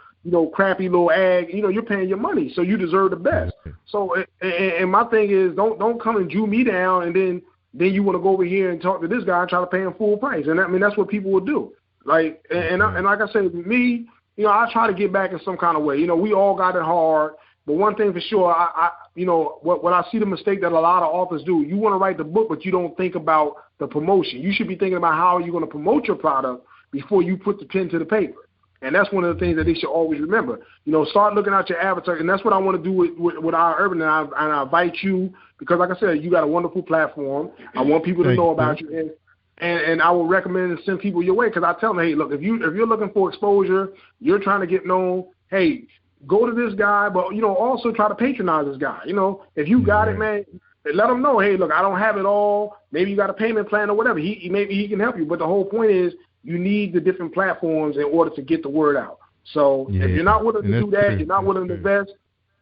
crappy little ad. You're paying your money, so you deserve the best. So, and my thing is, don't come and Jew me down, and then you want to go over here and talk to this guy and try to pay him full price. And I mean, that's what people will do. Like, and like I said, me, I try to get back in some kind of way. We all got it hard. But one thing for sure, what I see the mistake that a lot of authors do, you want to write the book, but you don't think about the promotion. You should be thinking about how you're going to promote your product before you put the pen to the paper. And that's one of the things that they should always remember. Start looking at your avatar, and that's what I want to do with our Urban. And I invite you, because like I said, you got a wonderful platform. I want people to know about you, and I will recommend and send people your way, because I tell them, hey, look, if you're looking for exposure, you're trying to get known, hey, go to this guy, but also try to patronize this guy. If you got it, man, let them know, hey, look, I don't have it all. Maybe you got a payment plan or whatever. Maybe he can help you. But the whole point is, you need the different platforms in order to get the word out. So if you're not willing to do that, you're not willing to invest.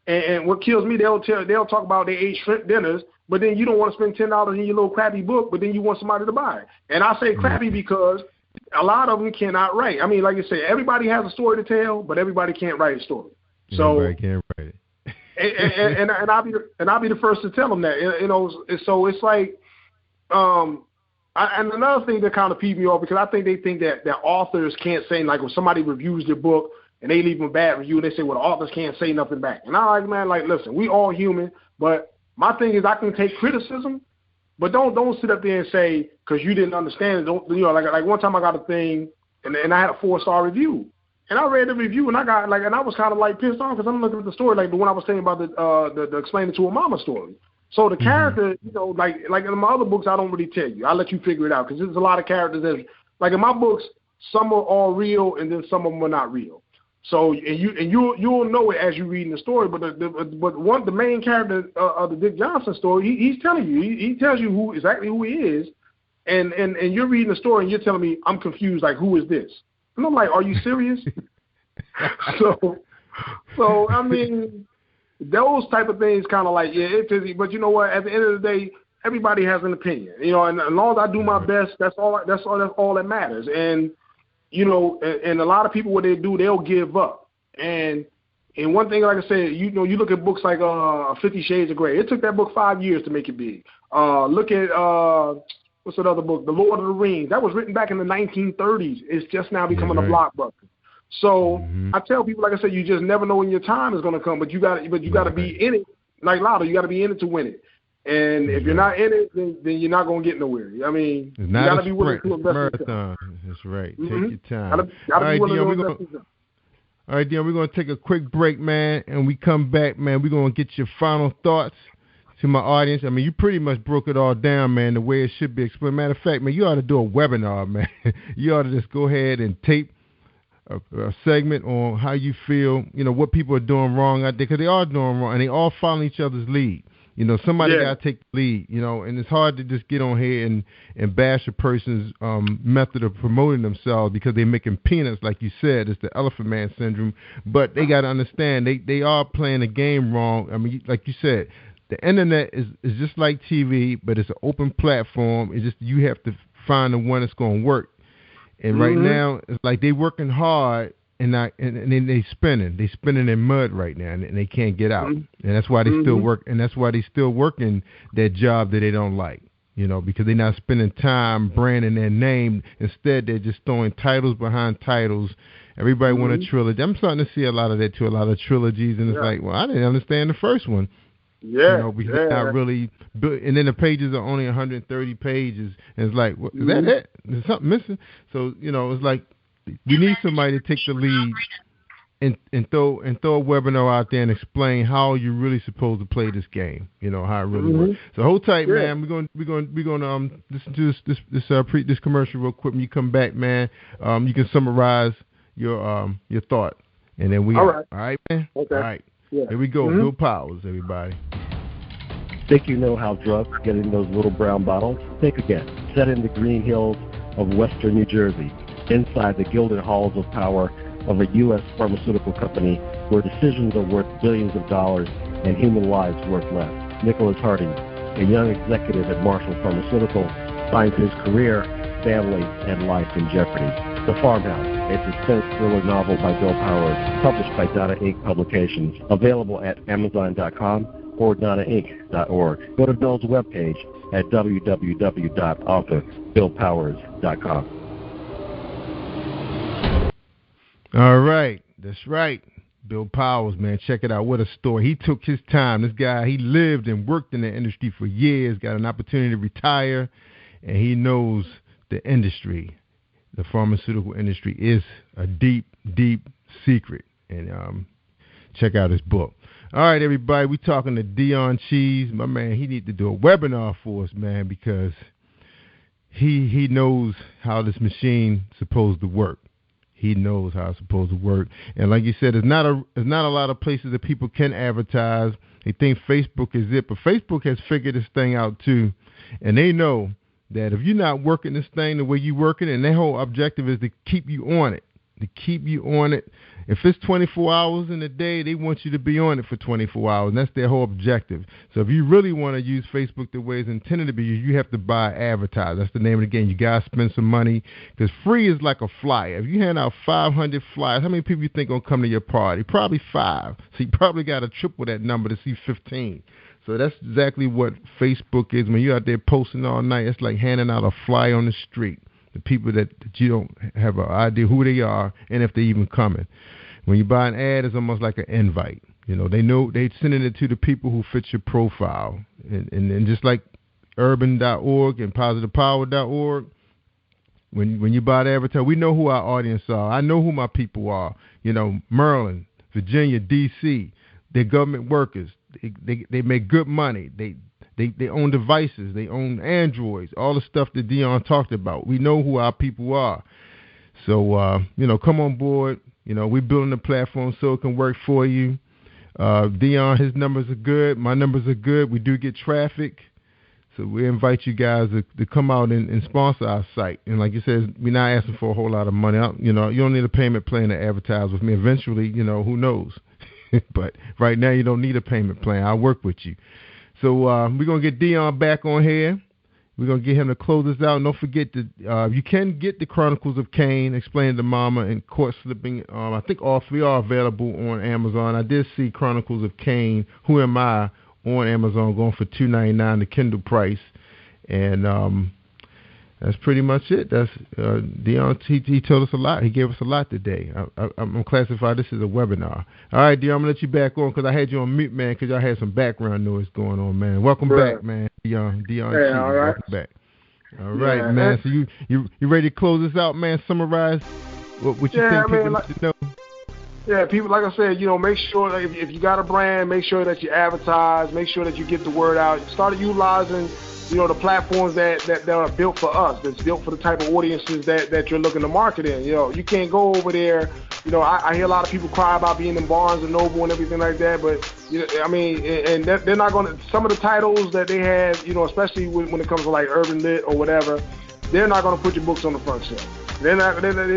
And what kills me, they'll talk about they ate shrimp dinners, but then you don't want to spend $10 in your little crappy book, but then you want somebody to buy it. And I say crappy because a lot of them cannot write. I mean, like you say, everybody has a story to tell, but everybody can't write a story. So everybody can't write it. and I'll be the first to tell them that. So it's like, and another thing that kind of peeved me off, because I think they think that authors can't say, like, when somebody reviews their book and they leave them a bad review, and they say, well, the authors can't say nothing back. And I'm like, man, like, listen, we all human, but my thing is I can take criticism, but don't sit up there and say, because you didn't understand it. Like one time I got a thing, and I had a 4-star review. And I read the review, and I was kind of like pissed off, because I'm looking at the story, like the one I was saying about the explain-it-to-her-moma story. So the character, like in my other books, I don't really tell you. I let you figure it out, because there's a lot of characters that, like in my books, some are all real, and then some of them are not real. So you'll know it as you read in the story. But the main character of the Dick Johnson story, he's telling you, he tells you exactly who he is, and you're reading the story, and you're telling me, I'm confused, like, who is this? And I'm like, are you serious? so I mean, those type of things kind of like, yeah, it's busy. But you know what? At the end of the day, everybody has an opinion. And as long as I do my best, that's all that matters. And and a lot of people, what they do, they'll give up. And one thing, like I said, you look at books like 50 Shades of Grey. It took that book 5 years to make it big. Look at what's that other book? The Lord of the Rings. That was written back in the 1930s. It's just now becoming a blockbuster. So I tell people, like I said, you just never know when your time is going to come. But you got to be in it. Like Lotto, you got to be in it to win it. And if you're not in it, then you're not going to get nowhere. I mean, it's you got to be willing to invest. Marathon. That's right. Take your time. Gotta be willing to invest. All right, Dion, we're going to take a quick break, man. And we come back, man, we're going to get your final thoughts to my audience. I mean, you pretty much broke it all down, man, the way it should be explained. Matter of fact, man, you ought to do a webinar, man. You ought to just go ahead and tape a segment on how you feel, what people are doing wrong out there, because they are doing wrong, and they all following each other's lead. Somebody got to take the lead, and it's hard to just get on here and bash a person's method of promoting themselves because they're making peanuts, like you said. It's the Elephant Man syndrome. But they got to understand they are playing the game wrong. I mean, like you said, the internet is just like TV, but it's an open platform. It's just you have to find the one that's going to work. And right now, it's like they working hard. And then they spinning in mud right now, and they can't get out. And that's why they still work. And that's why they still working that job that they don't like. Because they're not spending time branding their name. Instead, they're just throwing titles behind titles. Everybody want a trilogy. I'm starting to see a lot of that too. A lot of trilogies, and it's like, well, I didn't understand the first one. Because they're not really. And then the pages are only 130 pages, and it's like, what, is that it? There's something missing. So it's like. We need somebody to take the lead and throw a webinar out there and explain how you're really supposed to play this game. How it really works. So hold tight, man. We're gonna listen to this commercial real quick. When you come back, man, you can summarize your thought, and then we all right, man. Okay. All right. Yeah. Here we go. Bill Powers, everybody. Think you know how drugs get in those little brown bottles? Think again. Set in the green hills of western New Jersey, inside the gilded halls of power of a U.S. pharmaceutical company where decisions are worth billions of dollars and human lives worth less. Nicholas Harding, a young executive at Marshall Pharmaceutical, finds his career, family, and life in jeopardy. The Farmhouse, a suspense thriller novel by Bill Powers, published by Donna Inc. Publications, available at Amazon.com or DonnaInc.org. Go to Bill's webpage at www.author.BillPowers.com. All right, that's right. Bill Powers, man, check it out. What a story. He took his time. This guy, he lived and worked in the industry for years, got an opportunity to retire, and he knows the industry. The pharmaceutical industry is a deep, deep secret. And check out his book. All right, everybody, we talking to Dion-cheese. My man, he need to do a webinar for us, man, because he knows how this machine is supposed to work. He knows how it's supposed to work. And like you said, there's not a lot of places that people can advertise. They think Facebook is it, but Facebook has figured this thing out too. And they know that if you're not working this thing the way you work it, and their whole objective is to keep you on it. If it's 24 hours in a day, they want you to be on it for 24 hours, and that's their whole objective. So if you really want to use Facebook the way it's intended to be used, you have to buy advertise. That's the name of the game. You got to spend some money, because free is like a flyer. If you hand out 500 flyers, how many people you think going to come to your party? Probably 5. So you probably got to triple that number to see 15. So that's exactly what Facebook is. When you're out there posting all night, it's like handing out a flyer on the street. The people that you don't have an idea who they are and if they're even coming. When you buy an ad, it's almost like an invite. They know they're sending it to the people who fit your profile. And just like urban.org and positivepower.org, when you buy the advertising, we know who our audience are. I know who my people are. Maryland, Virginia, D.C., they're government workers. They make good money. They own devices. They own Androids. All the stuff that Dion talked about. We know who our people are. So, come on board. We're building a platform so it can work for you. Dion, his numbers are good. My numbers are good. We do get traffic. So we invite you guys to come out and sponsor our site. And like you said, we're not asking for a whole lot of money. You don't need a payment plan to advertise with me. Eventually, who knows? But right now, you don't need a payment plan. I'll work with you. So we're going to get Dion back on here. We're going to get him to close us out. And don't forget that you can get the Chronicles of Cain, Explain-it-to-her-moma, and Court Slipping. I think all three are available on Amazon. I did see Chronicles of Cain, Who Am I, on Amazon going for $2.99, the Kindle price. And that's pretty much it. That's Dion. He told us a lot. He gave us a lot today. I'm classified this as a webinar. All right, Dion, I'm going to let you back on because I had you on mute, man, because y'all had some background noise going on, man. Welcome back, man. Dion. Hey, all right. Welcome back. All right, man. So you ready to close this out, man? Summarize what you think people need to know? Yeah, people, like I said, make sure that if you got a brand, make sure that you advertise, make sure that you get the word out. Start utilizing, the platforms that are built for us, that's built for the type of audiences that you're looking to market in. You can't go over there. I hear a lot of people cry about being in Barnes and Noble and everything like that, but and they're not going to. Some of the titles that they have, especially when it comes to like Urban Lit or whatever, they're not going to put your books on the front shelf. They're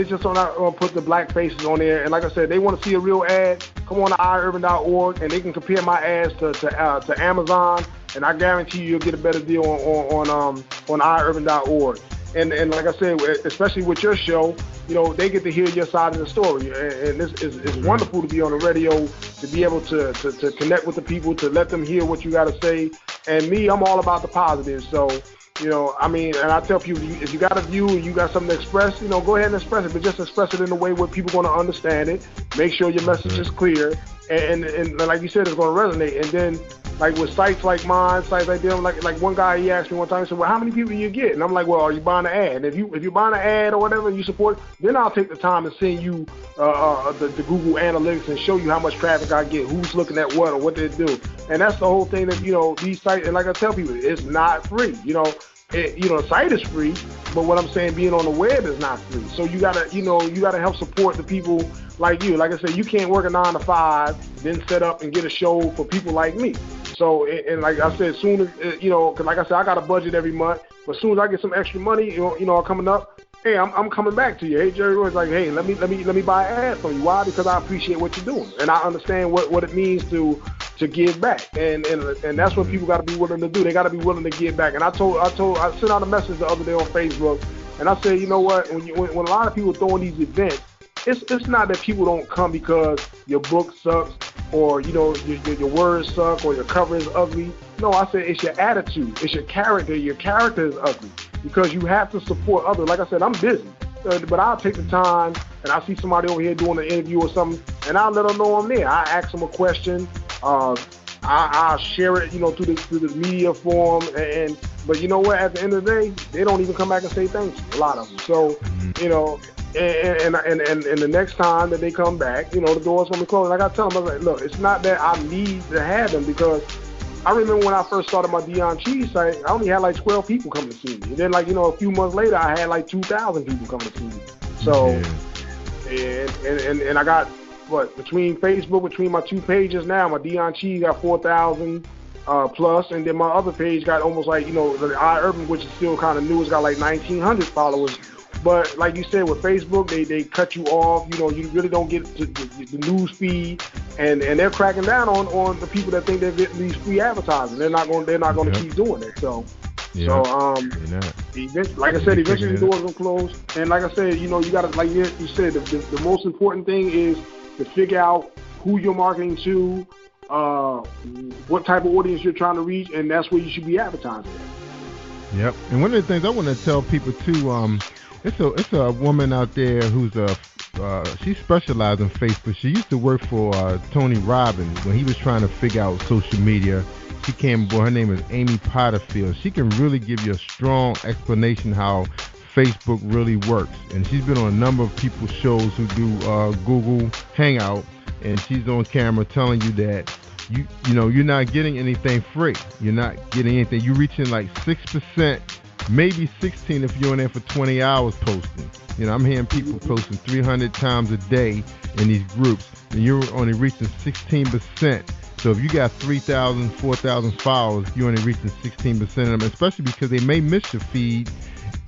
just not going to put the black faces on there. And like I said, they want to see a real ad. Come on to iurban.org, and they can compare my ads to Amazon, and I guarantee you'll get a better deal on iurban.org. And like I said, especially with your show, they get to hear your side of the story. And this is wonderful to be on the radio, to be able to connect with the people, to let them hear what you got to say. And me, I'm all about the positive. So, and I tell people, if you got a view and you got something to express, go ahead and express it, but just express it in a way where people are going to understand it. Make sure your message is clear. And like you said, it's going to resonate. And then, like with sites like mine, sites like them, like one guy, he asked me one time, he said, well, how many people do you get? And I'm like, well, are you buying an ad? And if you're buying an ad or whatever and you support, then I'll take the time to send you the Google Analytics and show you how much traffic I get, who's looking at what or what they do. And that's the whole thing that, these sites, and like I tell people, it's not free. The site is free, but what I'm saying, being on the web is not free. So you gotta help support the people like you. Like I said, you can't work a 9 to 5, then set up and get a show for people like me. So, and like I said, soon as, cause like I said, I got a budget every month, but as soon as I get some extra money, coming up, hey, I'm coming back to you. Hey, Jerry Roy's like, hey, let me buy an ad from you. Why? Because I appreciate what you're doing, and I understand what it means to give back, and that's what people got to be willing to do. They got to be willing to give back. And I sent out a message the other day on Facebook, and I said, you know what? When a lot of people throwing these events, it's not that people don't come because your book sucks or your words suck or your cover is ugly. No, I said it's your attitude, it's your character. Your character is ugly because you have to support others. Like I said, I'm busy, but I'll take the time, and I see somebody over here doing an interview or something, and I'll let them know I'm there. I ask them a question. I'll share it, through the media form, but you know what? At the end of the day, they don't even come back and say thank you. A lot of them. So, and the next time that they come back, the door's gonna be closed. Like I tell them, I was like, look, it's not that I need to have them, because I remember when I first started my dion-cheese site, I only had like 12 people come to see me, and then a few months later, I had like 2,000 people come to see me. So, and I got. Between Facebook, between my 2 pages now, my dion-cheese got 4,000 plus, and then my other page got almost like, the iUrban, which is still kind of new, it's got like 1,900 followers. But like you said, with Facebook, they cut you off. You really don't get the news feed, and they're cracking down on the people that think they're getting these free advertising. They're not going to keep doing it. So. Yeah. Like I said, eventually the doors will close. And like I said, you got to, like you said, the most important thing is to figure out who you're marketing to, what type of audience you're trying to reach, and that's where you should be advertising at. Yep. And one of the things I want to tell people too, it's a woman out there who's she specializes in Facebook. She used to work for Tony Robbins when he was trying to figure out social media. She came aboard. Her name is Amy Potterfield. She can really give you a strong explanation how Facebook really works, and she's been on a number of people's shows who do Google Hangout, and she's on camera telling you that you're not getting anything free. You're not getting anything. You're reaching like 6%, maybe 16% if you're in there for 20 hours posting. I'm hearing people posting 300 times a day in these groups, and you're only reaching 16%. So if you got 3,000, 4,000 followers, you're only reaching 16% of them, especially because they may miss your feed.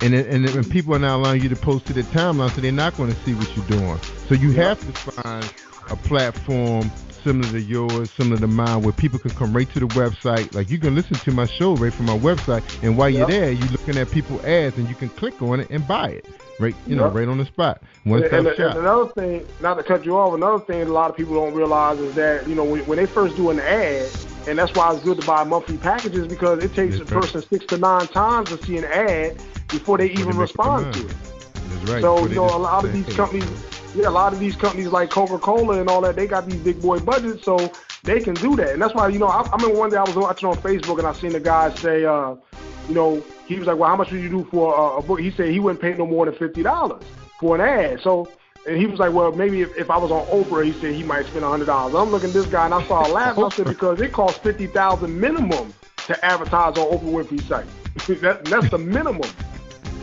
And people are now allowing you to post to their timeline, so they're not going to see what you're doing. So you have to find a platform similar to yours, similar to mine, where people can come right to the website. Like, you can listen to my show right from my website, and while you're there, you're looking at people's ads, and you can click on it and buy it, right? Right on the spot. And another thing, not to cut you off, another thing a lot of people don't realize is that when they first do an ad, and that's why it's good to buy monthly packages, because it takes a person 6 to 9 times to see an ad before they even respond to it. That's right. So a lot of these companies. Yeah, a lot of these companies like Coca-Cola and all that, they got these big boy budgets, so they can do that. And that's why, I remember one day I was watching on Facebook, and I seen the guy say, he was like, well, how much would you do for a book? He said he wouldn't pay no more than $50 for an ad. So And he was like, well, maybe if I was on Oprah, he said he might spend $100. I'm looking at this guy, and I started laughing. I said, because it costs $50,000 minimum to advertise on Oprah Winfrey's site. That's the minimum.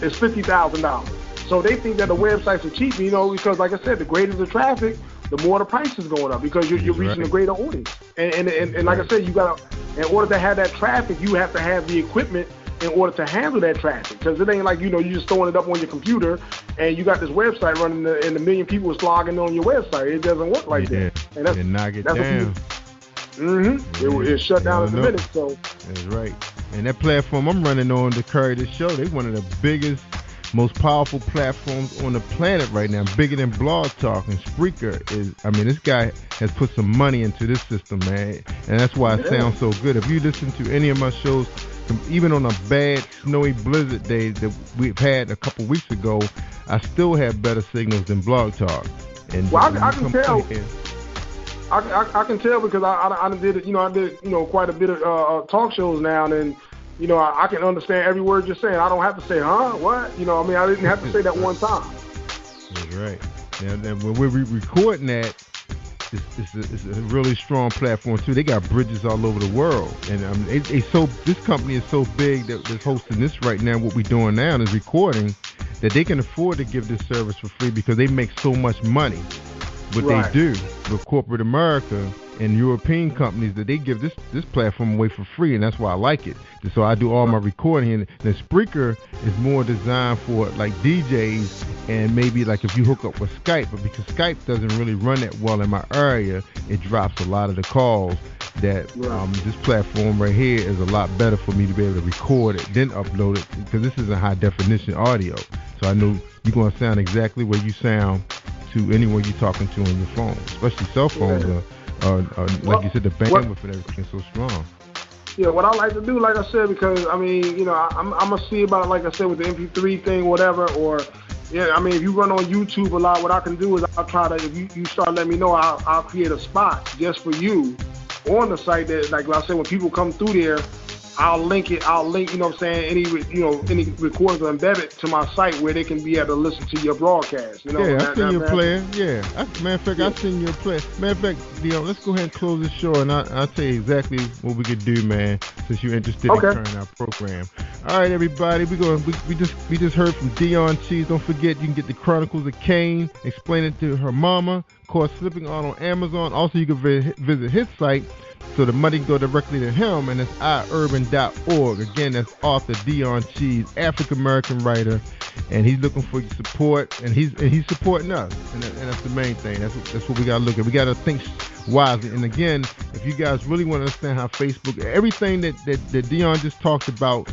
It's $50,000. So they think that the websites are cheap, because like I said, the greater the traffic, the more the price is going up because you're reaching a greater audience. And like I said, you got in order to have that traffic, you have to have the equipment in order to handle that traffic. Because it ain't like, you're just throwing it up on your computer and you got this website running and a million people is logging on your website. It doesn't work like that. And that's, knock it down. It shut down in a minute. So that's right. And that platform I'm running on to carry this show, they're one of the biggest, most powerful platforms on the planet right now, bigger than Blog Talk. And Spreaker is, this guy has put some money into this system, man. And that's why it sounds so good. If you listen to any of my shows, even on a bad, snowy blizzard day that we've had a couple weeks ago, I still have better signals than Blog Talk. And I can tell. I can tell because I did quite a bit of talk shows now, and I can understand every word you're saying. I don't have to say, huh, what? I didn't have to say that one time. That's right. Now when we're recording that, it's a really strong platform too. They got bridges all over the world, and this company is so big that's hosting this right now. What we're doing now is recording, that they can afford to give this service for free because they make so much money. What they do with corporate America and European companies, that they give this platform away for free, and that's why I like it. So I do all my recording, and the Spreaker is more designed for like DJs and maybe like if you hook up with Skype, but because Skype doesn't really run that well in my area, it drops a lot of the calls. That this platform right here is a lot better for me to be able to record it, then upload it, because this is a high definition audio. So I know you're going to sound exactly where you sound to anyone you're talking to on your phone, especially cell phones. Like you said, the bandwidth and everything is so strong. Yeah, what I like to do, like I said, because I'm gonna see about it, like I said, with the MP3 thing, whatever, or if you run on YouTube a lot, what I can do is I'll try to, if you start letting me know, I'll create a spot just for you on the site that, like I said, when people come through there, I'll link, any recordings or embed it to my site where they can be able to listen to your broadcast. I've seen your plan. Yeah. Matter of fact, I've seen your plan. Matter of fact, let's go ahead and close this show, and I'll tell you exactly what we could do, man, since you're interested in carrying our program. All right, everybody, we just heard from Dion-cheese. Don't forget, you can get the Chronicles of Cain, Explain It to Her Mama, course Slipping on Amazon. Also, you can visit his site, so the money can go directly to him, and it's iurban.org. Again, that's author Dion-cheese, African-American writer, and he's looking for your support, and he's supporting us, and that's the main thing. That's what we got to look at. We got to think wisely. And again, if you guys really want to understand how Facebook, everything that Dion just talked about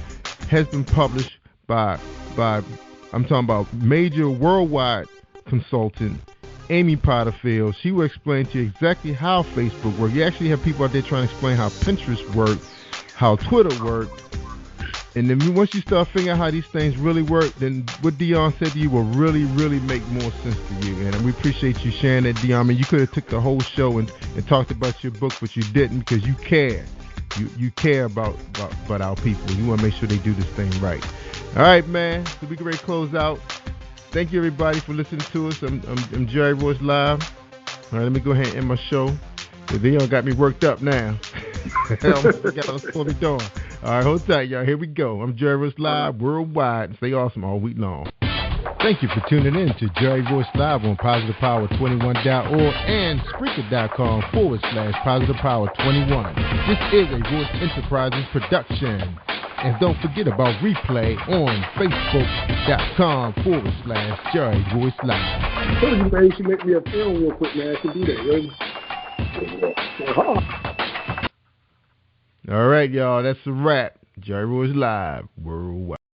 has been published by I'm talking about major worldwide consultant Amy Potterfield. She will explain to you exactly how Facebook works. You actually have people out there trying to explain how Pinterest works, how Twitter works. And then once you start figuring out how these things really work, then what Dion said to you will really, really make more sense to you. And we appreciate you sharing that, Dion. You could have took the whole show and talked about your book, but you didn't, because you care. You care about our people. You want to make sure they do this thing right. All right, man. So we can ready to close out. Thank you, everybody, for listening to us. I'm Jerry Royce Live. All right, let me go ahead and end my show. They got me worked up now. I got what we're doing. All right, hold tight, y'all. Here we go. I'm Jerry Royce Live worldwide. Stay awesome all week long. Thank you for tuning in to Jerry Royce Live on PositivePower21.org and Spreaker.com/PositivePower21. This is a Royce Enterprises production. And don't forget about replay on Facebook.com/Jerry Royce Live. You should make me a film real quick, man. I can do that, right? All right, y'all. That's a wrap. Jerry Royce Live worldwide.